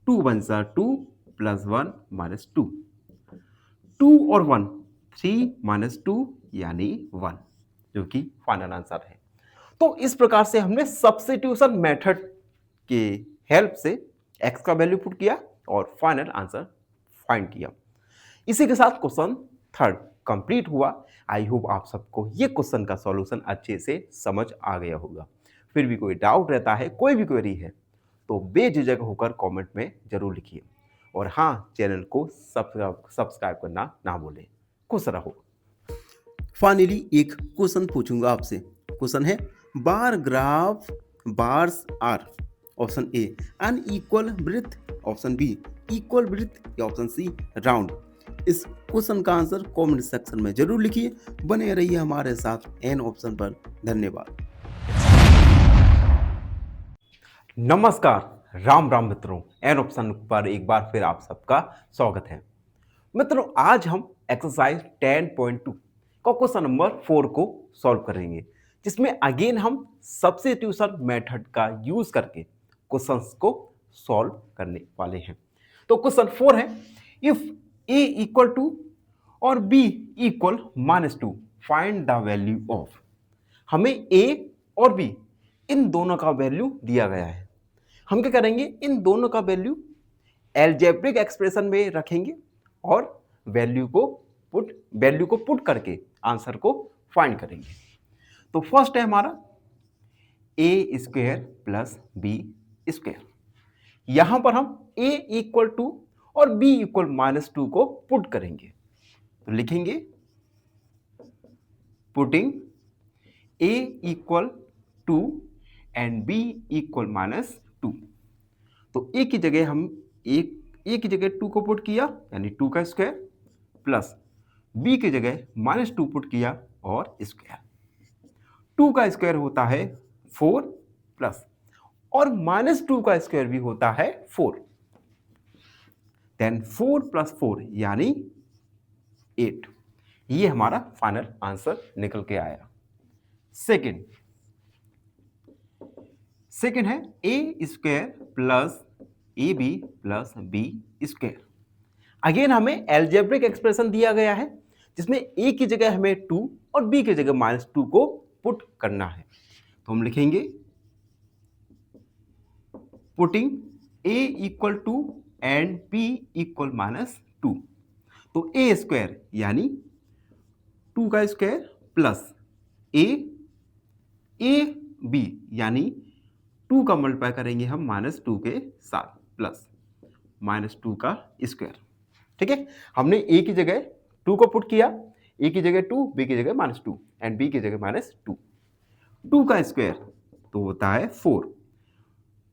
2 1 सा 2 प्लस 1 -2, 2 और 1 3 -2 यानी 1, जो कि फाइनल आंसर है। तो इस प्रकार से हमने सब्स्टिट्यूशन मेथड के हेल्प से x का वैल्यू पुट किया और फाइनल आंसर फाइंड किया। इसी के साथ क्वेश्चन थर्ड कंप्लीट हुआ। आई होप आप सबको ये क्वेश्चन का सॉल्यूशन अच्छे से समझ आ गया होगा। फिर भी कोई डाउट रहता है, कोई भी क्वेरी है, तो बेझिझक होकर कमेंट में जरूर लिखिए और हाँ, चैनल को सब्सक्राइब करना ना भूलें। खुश रहो। फाइनली एक क्वेश्चन पूछूंगा आपसे। क्वेश्चन है bar graph bars are, option A unequal breadth, option B equal breadth या ऑप्शन सी राउंड। इस क्वेश्चन का आंसर कमेंट सेक्शन में जरूर लिखिए। बने रहिए हमारे साथ एन ऑप्शन पर। धन्यवाद। नमस्कार, राम राम मित्रों, एन ऑप्शन पर एक बार फिर आप सबका स्वागत है। मित्रों, आज हम एक्सरसाइज 10.2 का क्वेश्चन नंबर 4 को सॉल्व करेंगे, जिसमें अगेन हम सब्स्टिट्यूशन मेथड का यूज करके क्वेश्चंस को सॉल्व करने वाले हैं। तो क्वेश्चन 4 है, इफ a इक्वल टू और b equal -2 find the value of. हमें a और b इन दोनों का वैल्यू दिया गया है। हम क्या करेंगे, इन दोनों का वैल्यू एल्जेब्रिक एक्सप्रेशन में रखेंगे और वैल्यू को पुट करके आंसर को फाइंड करेंगे। तो फर्स्ट है हमारा a square plus b square. यहां पर हम a इक्वल टू और b इक्वल -2 को पुट करेंगे, तो लिखेंगे putting a equal 2 and b equal -2। तो a की जगह हम a की जगह 2 को पुट किया यानी 2 का स्क्वायर, प्लस b की जगह -2 पुट किया और स्क्वायर। 2 का स्क्वायर होता है 4 प्लस और -2 का स्क्वायर भी होता है 4, देन 4 + 4 यानी 8। ये हमारा फाइनल आंसर निकल के आया। सेकंड है a square plus ab plus b square. Again हमें एल्जेब्रिक एक्सप्रेशन दिया गया है, जिसमें a की जगह हमें 2 और b की जगह -2 को पुट करना है। तो हम लिखेंगे putting a equal to and b equal -2। तो a स्क्वायर यानी 2 का स्क्वायर प्लस a b यानी 2 का मल्टीप्लाई करेंगे हम -2 के साथ प्लस -2 का स्क्वायर। ठीक है, हमने a की जगह 2 को पुट किया, a की जगह 2, b की जगह -2 एंड b की जगह -2। 2 का स्क्वायर तो होता है 4,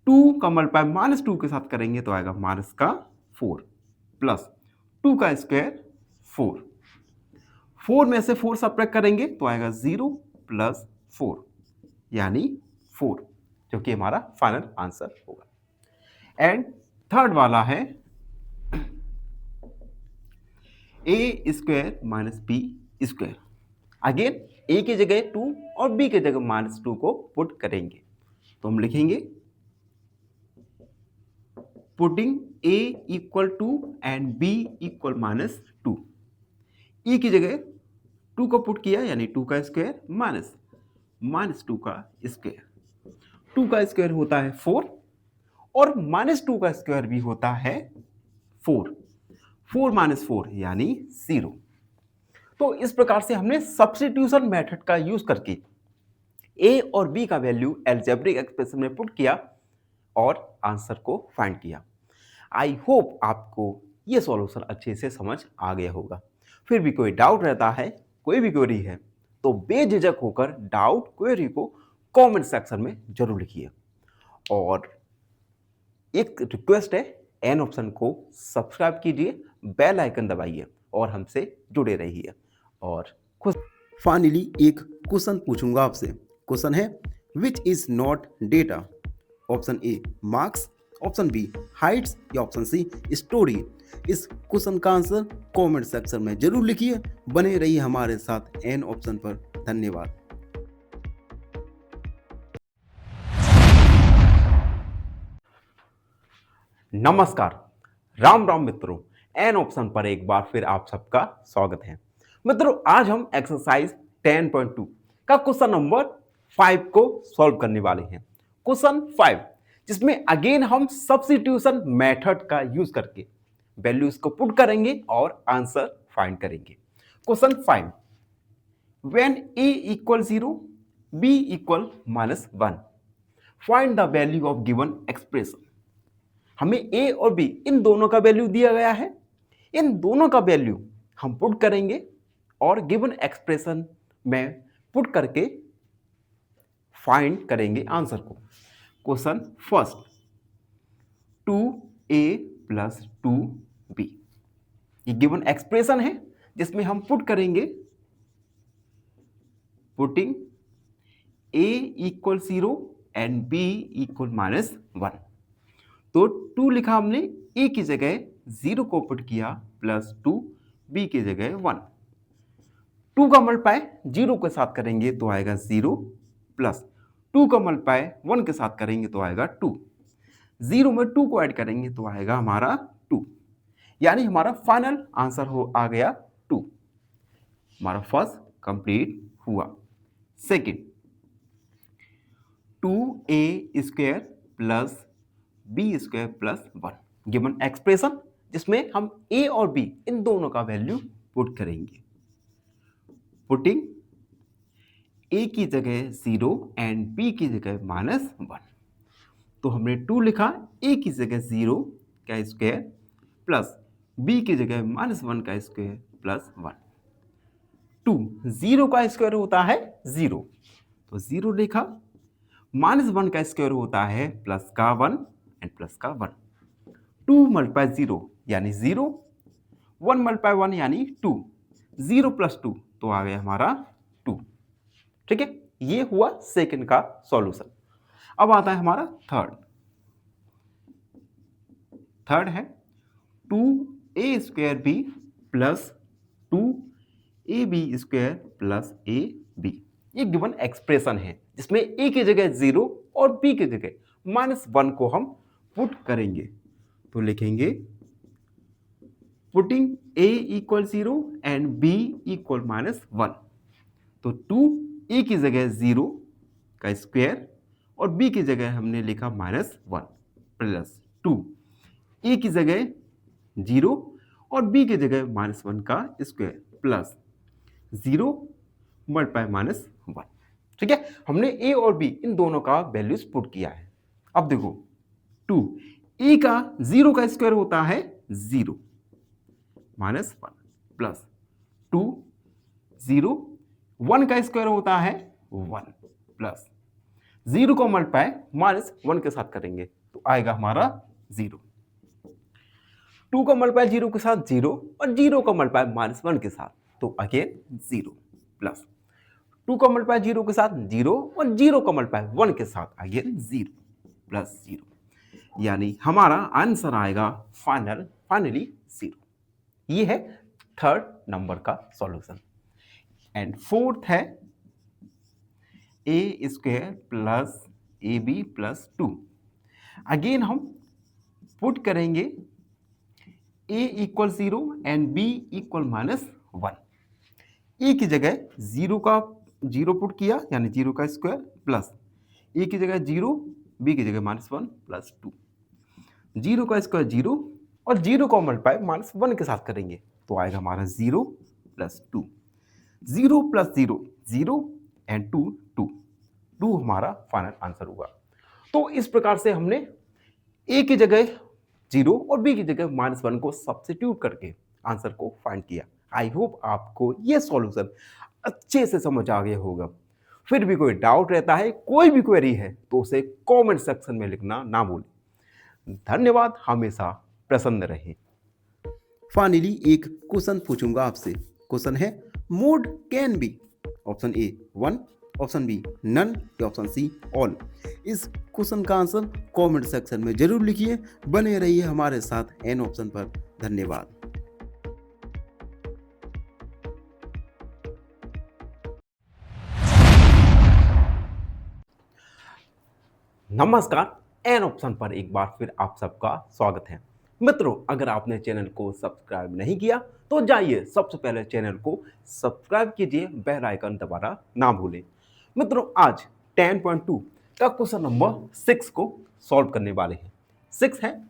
2 का मल्टीप्लाई -2 के साथ करेंगे तो आएगा -4 प्लस 2 का स्क्वायर 4, 4 में से 4 सब्ट्रैक्ट करेंगे तो आएगा 0 प्लस 4 यानी 4, जो कि हमारा फाइनल आंसर होगा। एंड थर्ड वाला है a square minus b square. Again a की जगह 2 और b की जगह -2 को पुट करेंगे, तो हम लिखेंगे putting a equal to and b equal -2। e की जगह 2 को पुट किया यानी 2 का स्क्वायर माइनस -2 का स्क्वायर। 2 का स्क्वायर होता है 4 और -2 का स्क्वायर भी होता है 4, 4 - 4 यानी 0। तो इस प्रकार से हमने सब्स्टिट्यूशन मेथड का यूज करके a और b का वैल्यू एल्जेब्रिक एक्सप्रेशन में पुट किया और आंसर को फाइंड किया। आई होप आपको यह सॉल्यूशन अच्छे से समझ आ गया होगा। फिर भी कोई डाउट रहता है, कोई भी क्वेरी है, तो बेझिझक होकर डाउट क्वेरी को कमेंट सेक्शन में जरूर लिखिए। और एक रिक्वेस्ट है, एन ऑप्शन को सब्सक्राइब कीजिए, बेल आइकन दबाइए और हमसे जुड़े रहिए। और फाइनली एक क्वेश्चन पूछूंगा आपसे। क्वेश्चन है which is not data, option A marks, option B heights या ऑप्शन सी स्टोरी। इस क्वेश्चन का आंसर कमेंट सेक्शन में जरूर लिखिए। बने रहिए हमारे साथ एन ऑप्शन पर। धन्यवाद। नमस्कार, राम राम मित्रों, एन ऑप्शन पर एक बार फिर आप सबका स्वागत है। मित्रों, आज हम एक्सरसाइज 10.2 का क्वेश्चन नंबर 5 को सॉल्व करने वाले हैं। क्वेश्चन 5, जिसमें अगेन हम सब्स्टिट्यूशन मेथड का यूज करके वैल्यूज को पुट करेंगे और आंसर फाइंड करेंगे। Question 5, when a equal 0, b equal -1, find the value of given expression. हमें a और b इन दोनों का वैल्यू दिया गया है। इन दोनों का वैल्यू हम पुट करेंगे और गिवन एक्सप्रेशन में पुट करके फाइंड करेंगे आंसर को। क्वेश्चन फर्स्ट, 2a + 2b, ये गिवन एक्सप्रेशन है जिसमें हम पुट करेंगे, putting a equal 0 and b equal -1। तो 2 लिखा हमने, a की जगह 0 को पुट किया, +2, b की जगह 1। 2 का मल्टीप्लाई 0 के साथ करेंगे तो आएगा 0, प्लस 2 का मल्टीप्लाई 1 के साथ करेंगे तो आएगा 2। 0 में 2 को ऐड करेंगे तो आएगा हमारा 2, यानी हमारा फाइनल आंसर आ गया 2। हमारा फर्स्ट कंप्लीट हुआ। Second, 2a² + b² + 1, given expression जिसमें हम a और b इन दोनों का वैल्यू पुट करेंगे। पुटिंग a की जगह 0 एंड b की जगह -1। तो हमने 2 लिखा, a की जगह 0 का स्क्वायर प्लस b की जगह -1 का स्क्वायर प्लस 1। 2 0 का स्क्वायर होता है 0, तो 0 लिखा, -1 का स्क्वायर होता है प्लस का 1 एंड प्लस का 1। 2 × 0 यानी 0, 1 × 1 यानी 2, 0 + 2 तो आ गया हमारा 2। ठीक है, ये हुआ सेकंड का सॉल्यूशन। अब आता है हमारा थर्ड है 2a² b + 2ab² + ab। ये गिवन एक्सप्रेशन है जिसमें a की जगह 0 और b की जगह -1 को हम पुट करेंगे। तो लिखेंगे, putting a equal 0 and b equal -1। तो 2a की जगह 0 का स्क्वायर और b की जगह हमने लिखा -1 प्लस 2, a की जगह 0 और b की जगह -1 का स्क्वायर प्लस 0 × -1। ठीक है, हमने a और b इन दोनों का वैल्यूज पुट किया है। अब देखो, 2 a का 0 का स्क्वायर होता है 0 -1 प्लस 2 0, 1 का स्क्वायर होता है 1 प्लस 0 को मल्टीप्लाई -1 के साथ करेंगे तो आएगा हमारा 0। 2 का मल्टीप्लाई 0 के साथ 0 और 0 का मल्टीप्लाई -1 के साथ तो अगेन 0 प्लस 2 का मल्टीप्लाई 0 के साथ 0 और 0 का मल्टीप्लाई 1 के साथ अगेन 0 प्लस 0, यानी हमारा आंसर आएगा फाइनली 0। ये है थर्ड नंबर का सॉल्यूशन। एंड फोर्थ है a² + ab + 2। अगेन हम पुट करेंगे a equal 0 and b equal -1। a की जगह 0 का 0 पुट किया, यानी 0 का स्क्वायर प्लस a की जगह 0, b की जगह -1 प्लस 2, 0 का स्क्वायर 0 और 0 को मल्टीप्लाई -1 के साथ करेंगे तो आएगा हमारा 0 प्लस 2, 0 प्लस 0 0 एंड 2 2, 2 हमारा फाइनल आंसर होगा। तो इस प्रकार से हमने a की जगह 0 और b की जगह -1 को सब्स्टिट्यूट करके आंसर को फाइंड किया। आई होप आपको यह सॉल्यूशन अच्छे से समझ आ गया होगा। फिर भी कोई डाउट रहता है, कोई भी क्वेरी है तो उसे कमेंट सेक्शन में लिखना ना भूलें। धन्यवाद, हमेशा प्रसन्न रहें। फाइनली एक क्वेश्चन पूछूंगा आपसे। क्वेश्चन है, mode can be option A 1, option B none या ऑप्शन सी ऑल। इस क्वेश्चन का आंसर कमेंट सेक्शन में जरूर लिखिए। बने रहिए हमारे साथ एन ऑप्शन पर। धन्यवाद। नमस्कार, एन ऑप्शन पर एक बार फिर आप सबका स्वागत है। मित्रों, अगर आपने चैनल को सब्सक्राइब नहीं किया तो जाइए सबसे पहले चैनल को सब्सक्राइब कीजिए, बेल आइकन दबाना ना भूलें। मित्रों, आज 10.2 का क्वेश्चन नंबर 6 को सॉल्व करने वाले हैं। 6 है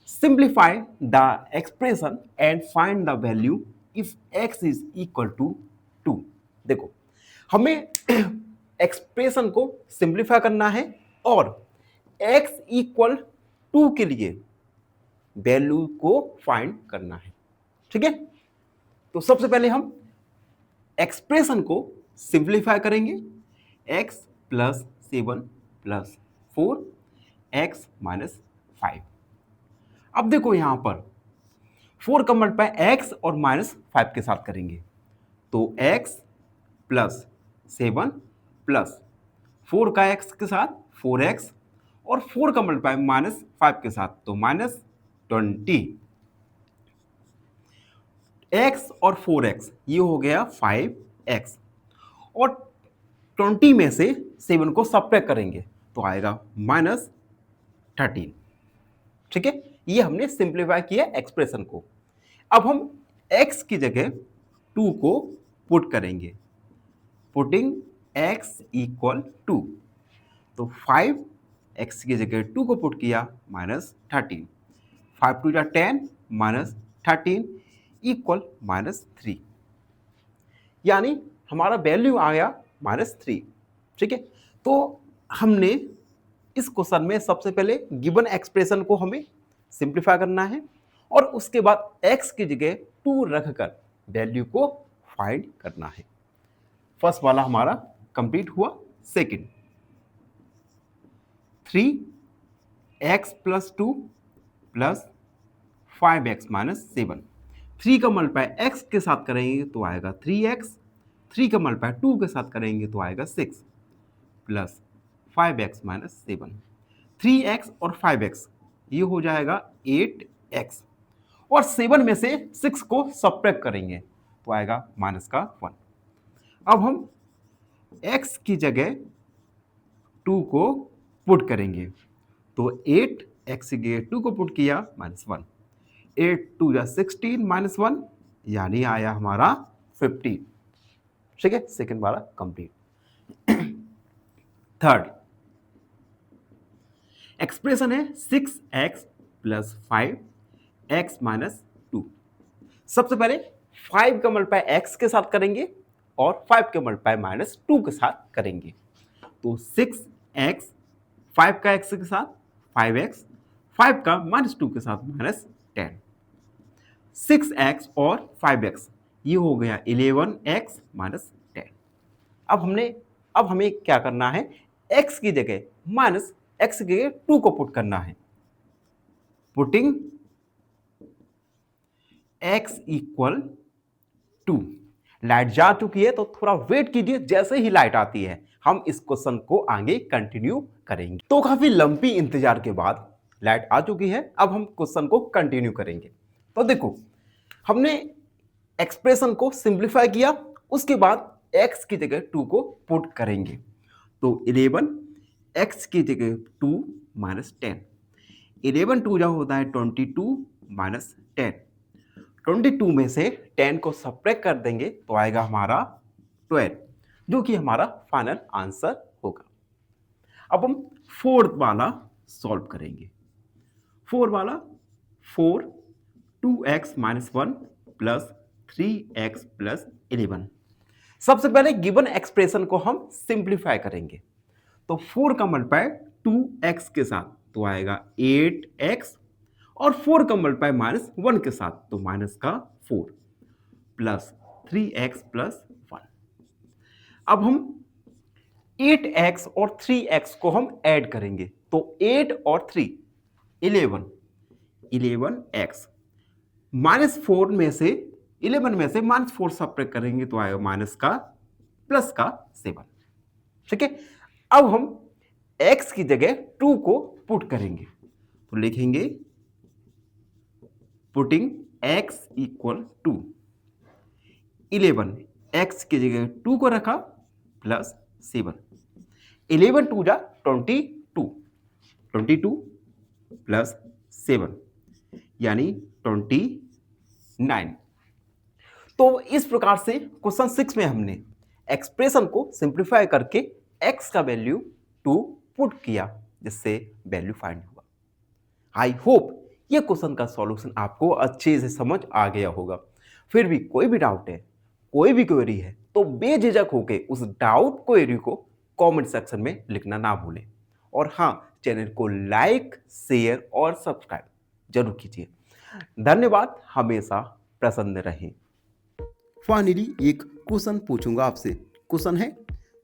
simplify the expression and find the value if x is equal to 2। देखो, हमें एक्सप्रेशन को सिंप्लीफाई करना है और x इक्वल 2 के लिए वैल्यू को फाइंड करना है। ठीक है, तो सबसे पहले हम एक्सप्रेशन को सिंप्लीफाई करेंगे। x plus 7 plus 4x minus 5। अब देखो यहां पर 4 का मल्टीप्लाई x और माइनस 5 के साथ करेंगे तो x प्लस 7 प्लस 4 का x के साथ 4x और 4 का मल्टीप्लाई माइनस 5 के साथ तो माइनस 20। x और 4x ये हो गया 5x और 20 में से 7 को सब्ट्रैक्ट करेंगे तो आएगा माइनस 13। ठीक है, ये हमने सिंप्लीफाई किया एक्सप्रेशन को। अब हम x की जगह 2 को पुट करेंगे। पुटिंग x इक्वल 2 तो 5x की जगह 2 को पुट किया माइनस 13। 5 टू जा 10 माइनस 13 इक्वल माइनस 3, यानी हमारा वैल्यू आ गया माइनस 3। ठीक है, तो हमने इस क्वेश्चन में सबसे पहले गिवन एक्सप्रेशन को हमें सिंप्लीफाई करना है और उसके बाद x की जगह 2 रखकर वैल्यू को फाइंड करना है। फर्स्ट वाला हमारा कंप्लीट हुआ। Second 3x plus 2 plus 5x minus 7। 3 का मल्टीप्लाई x के साथ करेंगे तो आएगा 3x। 3 का मल्टीप्लाई 2 के साथ करेंगे तो आएगा 6 प्लस 5x माइनस 7। 3x और 5x ये हो जाएगा 8x और 7 में से 6 को सब्ट्रैक्ट करेंगे तो आएगा माइनस का 1। अब हम x की जगह 2 को पुट करेंगे तो 8x की जगह 2 को पुट किया माइनस 1। 8 2 जा 16 माइनस 1 यानी आया हमारा 15। ठीक है, सेकेंड वाला कंप्लीट। थर्ड एक्सप्रेशन है 6x प्लस 5x माइनस 2। सबसे पहले 5 का मल्टीप्लाई x के साथ करेंगे और 5 का मल्टीप्लाई माइनस 2 के साथ करेंगे तो 6x 5 का x के साथ 5x 5 का माइनस 2 के साथ माइनस 10। 6x और 5x ये हो गया 11x माइनस 10। अब हमें क्या करना है, x की जगह माइनस x की जगह 2 को पुट करना है। Putting x equal 2। लाइट जा चुकी है तो थोड़ा वेट कीजिए, जैसे ही लाइट आती है हम इस क्वेश्चन को आगे कंटिन्यू करेंगे। तो काफी लंबी इंतजार के बाद लाइट आ चुकी है, अब हम क्वेश्चन को कंटिन्यू करेंगे। तो देखो, हमने एक्सप्रेशन को सिंप्लीफाई किया, उसके बाद x की जगह 2 को पुट करेंगे तो 11 x की जगह 2 माइनस 10। 11 2 जा होता है 22 माइनस 10। 22 में से 10 को सब्ट्रैक्ट कर देंगे तो आएगा हमारा 12, जो कि हमारा फाइनल आंसर होगा। अब हम फोर्थ वाला सॉल्व करेंगे। फोर्थ वाला 4 2x minus 1 plus 3x plus 11। सबसे पहले गिवन एक्सप्रेशन को हम सिंप्लीफाई करेंगे तो 4 का मल्टीप्लाई 2x के साथ तो आएगा 8x और 4 का मल्टीप्लाई माइनस 1 के साथ तो माइनस का 4 प्लस 3x प्लस 1। अब हम 8x और 3x को हम ऐड करेंगे तो 8 और 3 11x माइनस 4 में से 11 में से माइनस 4 सब्ट्रैक्ट करेंगे तो आएगा माइनस का प्लस का 7। ठीक है। अब हम x की जगह 2 को पुट करेंगे, तो लिखेंगे putting x equal to 11, x की जगह 2 को रखा प्लस 7, 11 टू जा 22, 22 प्लस 7 यानी 29। तो इस प्रकार से क्वेश्चन 6 में हमने एक्सप्रेशन को सिंप्लीफाई करके x का वैल्यू 2 पुट किया, जिससे वैल्यू फाइंड हुआ। आई होप ये क्वेश्चन का सॉल्यूशन आपको अच्छे से समझ आ गया होगा। फिर भी कोई भी डाउट है, कोई भी क्वेरी है, तो बेझिझक होके उस डाउट क्वेरी को कमेंट सेक्शन में लिखना ना भूलें। और हाँ, चैनल को लाइक, शेयर और सब्सक्राइब जरूर कीजिए। धन्यवाद, हमेशा प्रसन्न रहें। फाइनली एक क्वेश्चन पूछूंगा आपसे। क्वेश्चन है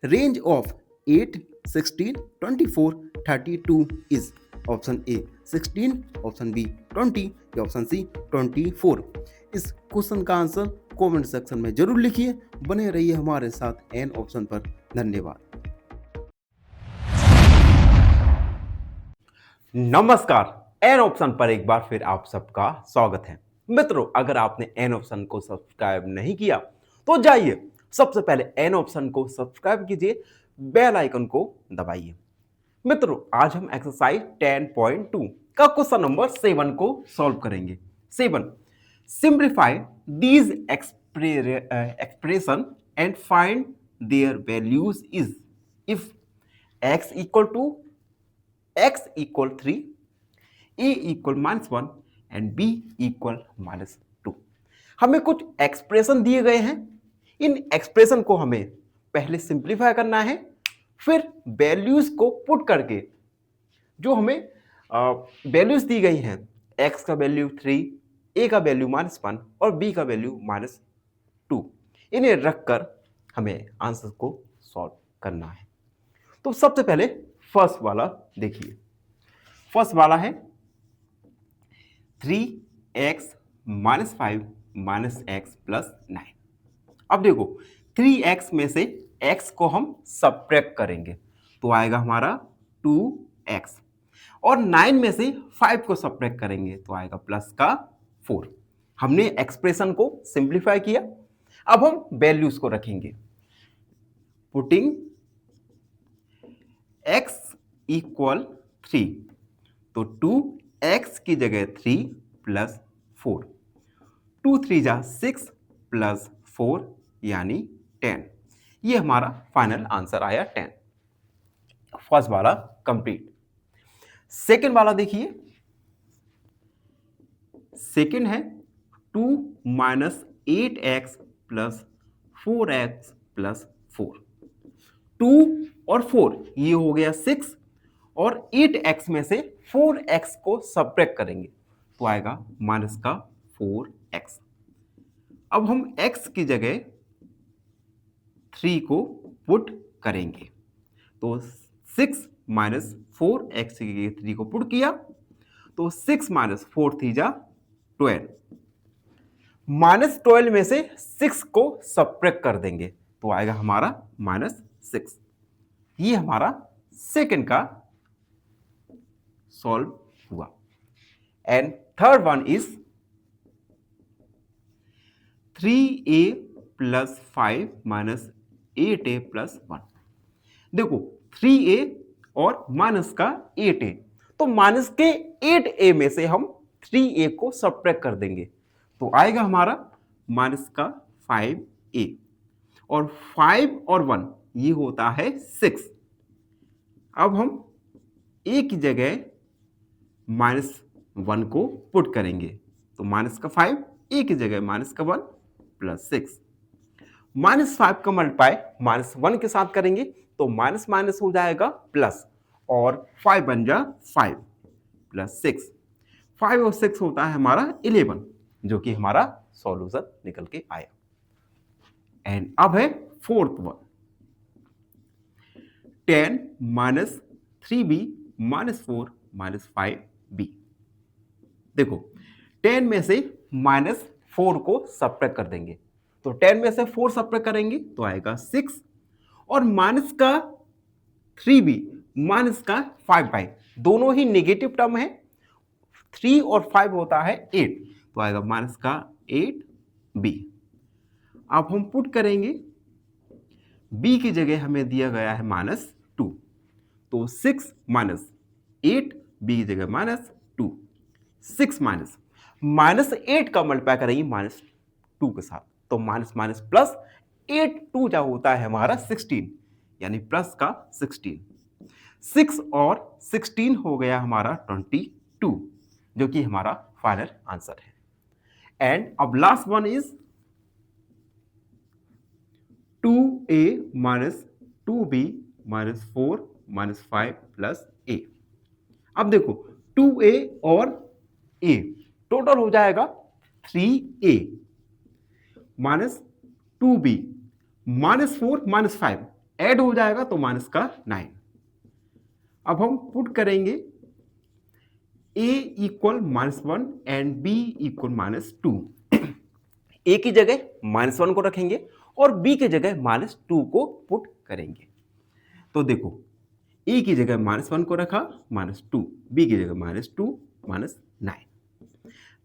range of 8, 16, 24, 32 is option A 16, option B 20 या ऑप्शन सी 24। इस क्वेश्चन का आंसर कमेंट सेक्शन में जरूर लिखिए। बने रहिए हमारे साथ एन ऑप्शन पर। धन्यवाद। नमस्कार, एन ऑप्शन पर एक बार फिर आप सबका स्वागत है। मित्रों, अगर आपने एन ऑप्शन को सब्सक्राइब नहीं किया तो जाइए सबसे पहले एन ऑप्शन को सब्सक्राइब कीजिए, बेल आइकन को दबाइए। मित्रों, आज हम एक्सरसाइज 10.2 का क्वेश्चन नंबर 7 को सॉल्व करेंगे। 7, simplify these expression and find their values is if x equal to x equal 3, a equal -1 and b equal -2। हमें कुछ एक्सप्रेशन दिए गए हैं। इन एक्सप्रेशन को हमें पहले सिंप्लीफाई करना है, फिर वैल्यूज को पुट करके जो हमें वैल्यूज दी गई हैं, x का वैल्यू 3, a का वैल्यू -1 और b का वैल्यू -2, इन्हें रखकर हमें आंसर को सॉल्व करना है। तो सबसे पहले फर्स्ट वाला देखिए। फर्स्ट वाला है 3x -5 -x + 9। अब देखो 3x में से x को हम सब्ट्रैक्ट करेंगे तो आएगा हमारा 2x, और 9 में से 5 को सब्ट्रैक्ट करेंगे तो आएगा प्लस का 4। हमने एक्सप्रेशन को सिंप्लीफाई किया। अब हम वैल्यूज को रखेंगे। पुटिंग x इक्वल 3, तो 2x की जगह 3 प्लस 4, 2 3 जा 6 प्लस 4 यानी 10। ये हमारा फाइनल आंसर आया 10। फर्स्ट वाला कंप्लीट। सेकेंड वाला देखिए। सेकेंड है 2 - 8x + 4x + 4। 2 और 4 ये हो गया 6, और 8x में से 4x को सब्ट्रैक्ट करेंगे तो आएगा -4x। अब हम x की जगह 3 को पुट करेंगे, तो 6 - 4x की जगह 3 को पुट किया तो 6 - 4 3 जा 12, -12 में से 6 को सब्ट्रैक्ट कर देंगे तो आएगा हमारा -6। ये हमारा सेकंड का सॉल्व हुआ। And third one is 3a + 5 - 8a + 1। देखो 3a और माइनस का 8a, तो माइनस के 8a में से हम 3a को सब्ट्रैक्ट कर देंगे तो आएगा हमारा माइनस का 5a, और 5 और 1 ये होता है 6। अब हम a की जगह -1 को पुट करेंगे तो माइनस का 5, a की जगह माइनस का 1 प्लस 6। -5 का मल्टीप्लाई -1 के साथ करेंगे तो माइनस माइनस हो जाएगा प्लस, और 5 बन जा 5 प्लस 6। 5 और 6 होता है हमारा 11, जो कि हमारा सॉल्यूशन निकल के आया। एंड अब है फोर्थ वन, 10 - 3b -4 -5b। देखो 10 में से -4 को सब्ट्रैक्ट कर देंगे तो 10 में से 4 सब्ट्रैक्ट करेंगे तो आएगा 6, और माइनस का 3b माइनस का 5y, दोनों ही नेगेटिव टर्म है, 3 और 5 होता है 8, तो आएगा माइनस का 8b। अब हम पुट करेंगे, b की जगह हमें दिया गया है -2, तो 6 माइनस 8, b की जगह -2, 6 -8 का मल्टीप्लाई करेंगे -2 के साथ, तो माइनस माइनस प्लस, 8 2 जा होता है हमारा 16, यानी प्लस का 16, 6 और 16 हो गया हमारा 22, जो कि हमारा फाइनल आंसर है। एंड अब last one is 2a minus 2b minus 4 minus 5 plus a। अब देखो 2a और a टोटल हो जाएगा 3a minus 2b minus 4 minus 5 add हो जाएगा तो माइनस का 9। अब हम पुट करेंगे a equal -1 and b equal -2। a की जगह -1 को रखेंगे और b की जगह -2 को पुट करेंगे। तो देखो a की जगह -1 को रखा, -2, b की जगह -2 -9,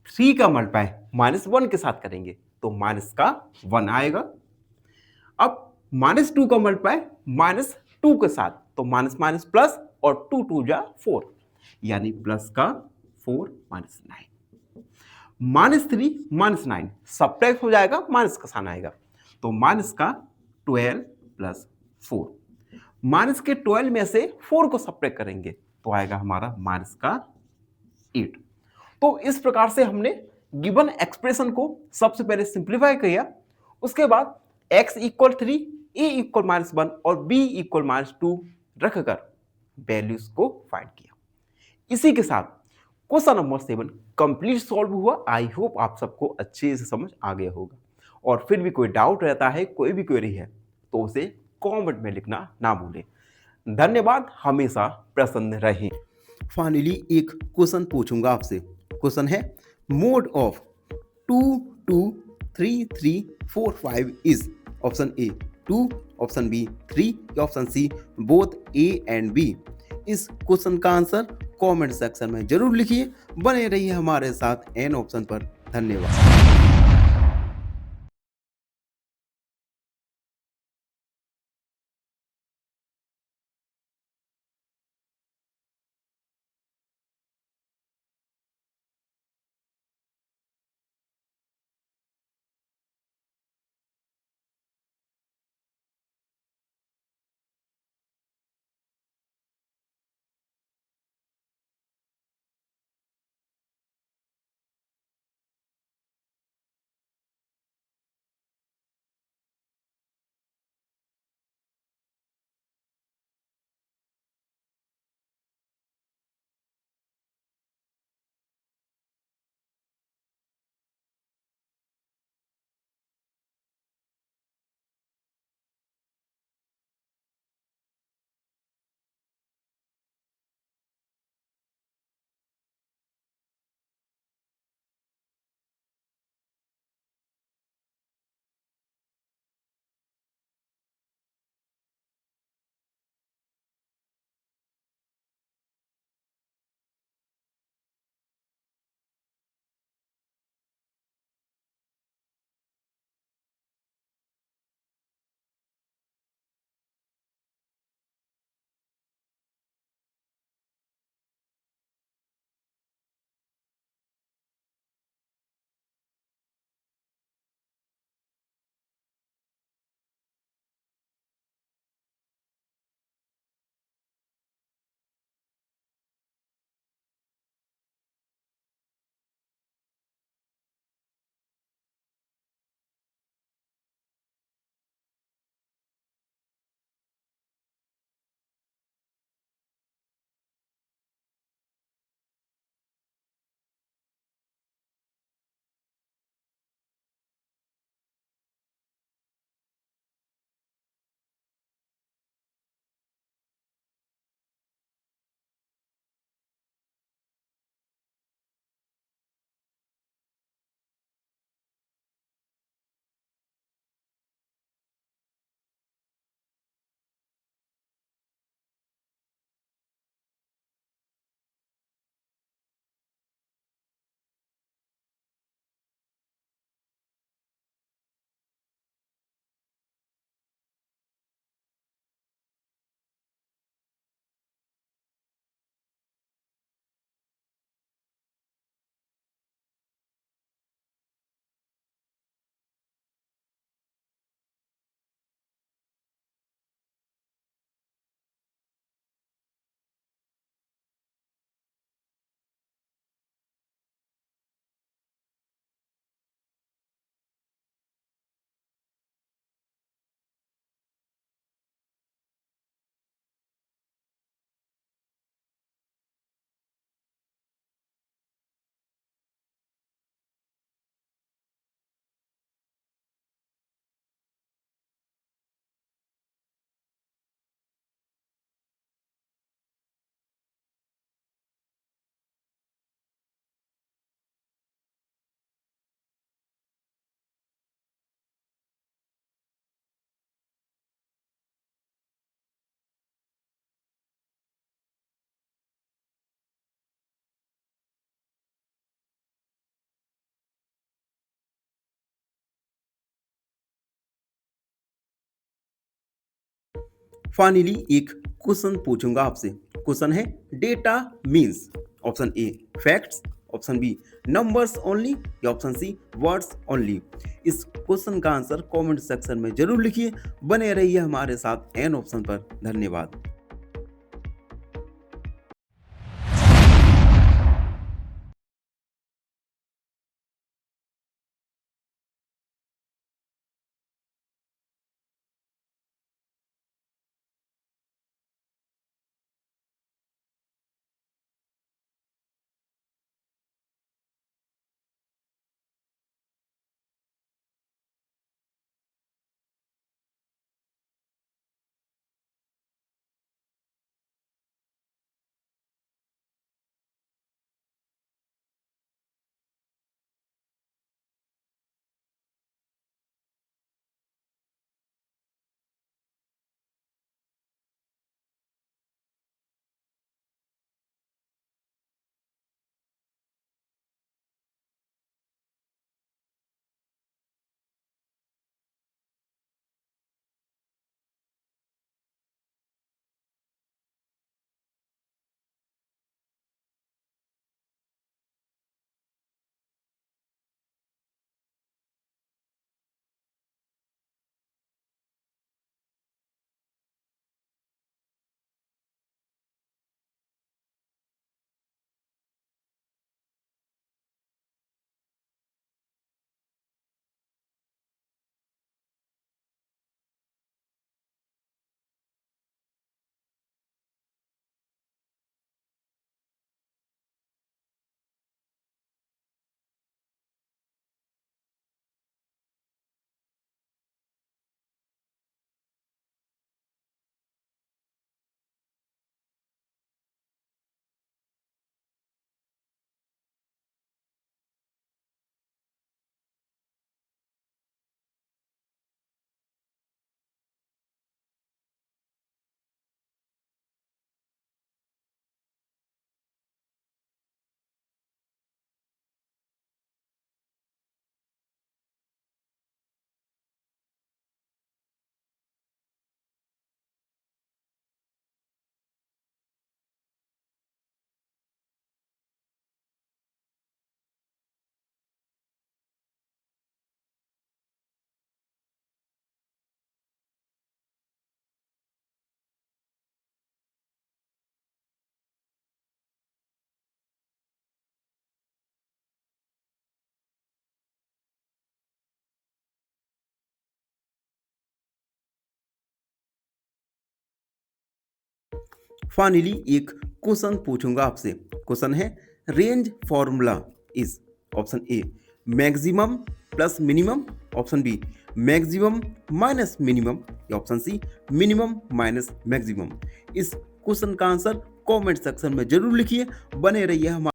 3 का मल्टीप्लाई -1 के साथ करेंगे तो माइनस का 1 आएगा। अब -2 का मल्टीप्लाई -2 के साथ, तो माइनस माइनस प्लस, और 2 2 जा 4, यानी प्लस का 4 -9, -3 -9 सब्ट्रैक्ट हो जाएगा, माइनस का साइन आएगा, तो माइनस का 12 प्लस 4, माइनस के 12 में से 4 को सब्ट्रैक्ट करेंगे तो आएगा हमारा माइनस का 8। तो इस प्रकार से हमने गिवन एक्सप्रेशन को सबसे पहले सिंप्लीफाई किया, उसके बाद x इक्वल 3, a इक्वल -1 और b इक्वल -2 रखकर वैल्यूज को फाइंड किया। इसी के साथ क्वेश्चन नंबर 7 कंप्लीट सॉल्व हुआ। आई होप आप सबको अच्छे से समझ आ गया होगा, और फिर भी कोई डाउट रहता है, कोई भी क्वेरी है, तो उसे कमेंट में लिखना ना भूलें। धन्यवाद, हमेशा प्रसन्न रहें। फाइनली एक क्वेश्चन पूछूंगा आपसे। क्वेश्चन है mode of 2 2 3 3 4 5 is option A 2, option B 3, option C both A and B. इस क्वेश्चन का आंसर कमेंट सेक्शन में जरूर लिखिए। बने रहिए हमारे साथ एन ऑप्शन पर। धन्यवाद। फाइनली एक क्वेश्चन पूछूंगा आपसे। क्वेश्चन है data means option A facts, option B numbers only या ऑप्शन सी वर्ड्स ओनली। इस क्वेश्चन का आंसर कमेंट सेक्शन में जरूर लिखिए। बने रहिए हमारे साथ एन ऑप्शन पर। धन्यवाद। फाइनली एक क्वेश्चन पूछूंगा आपसे। क्वेश्चन है range formula is option A maximum plus minimum, option B maximum minus minimum या option C minimum minus maximum. इस क्वेश्चन का आंसर कमेंट सेक्शन में जरूर लिखिए। बने रहिए हमारे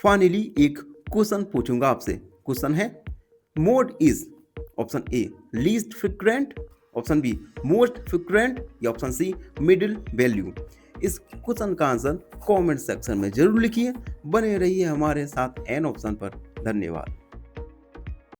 फाइनली एक क्वेश्चन पूछूंगा आपसे। क्वेश्चन है mode is option A least frequent, option be most frequent या ऑप्शन सी मिडिल वैल्यू। इस क्वेश्चन का आंसर कमेंट सेक्शन में जरूर लिखिए। बने रहिए हमारे साथ एन ऑप्शन पर। धन्यवाद।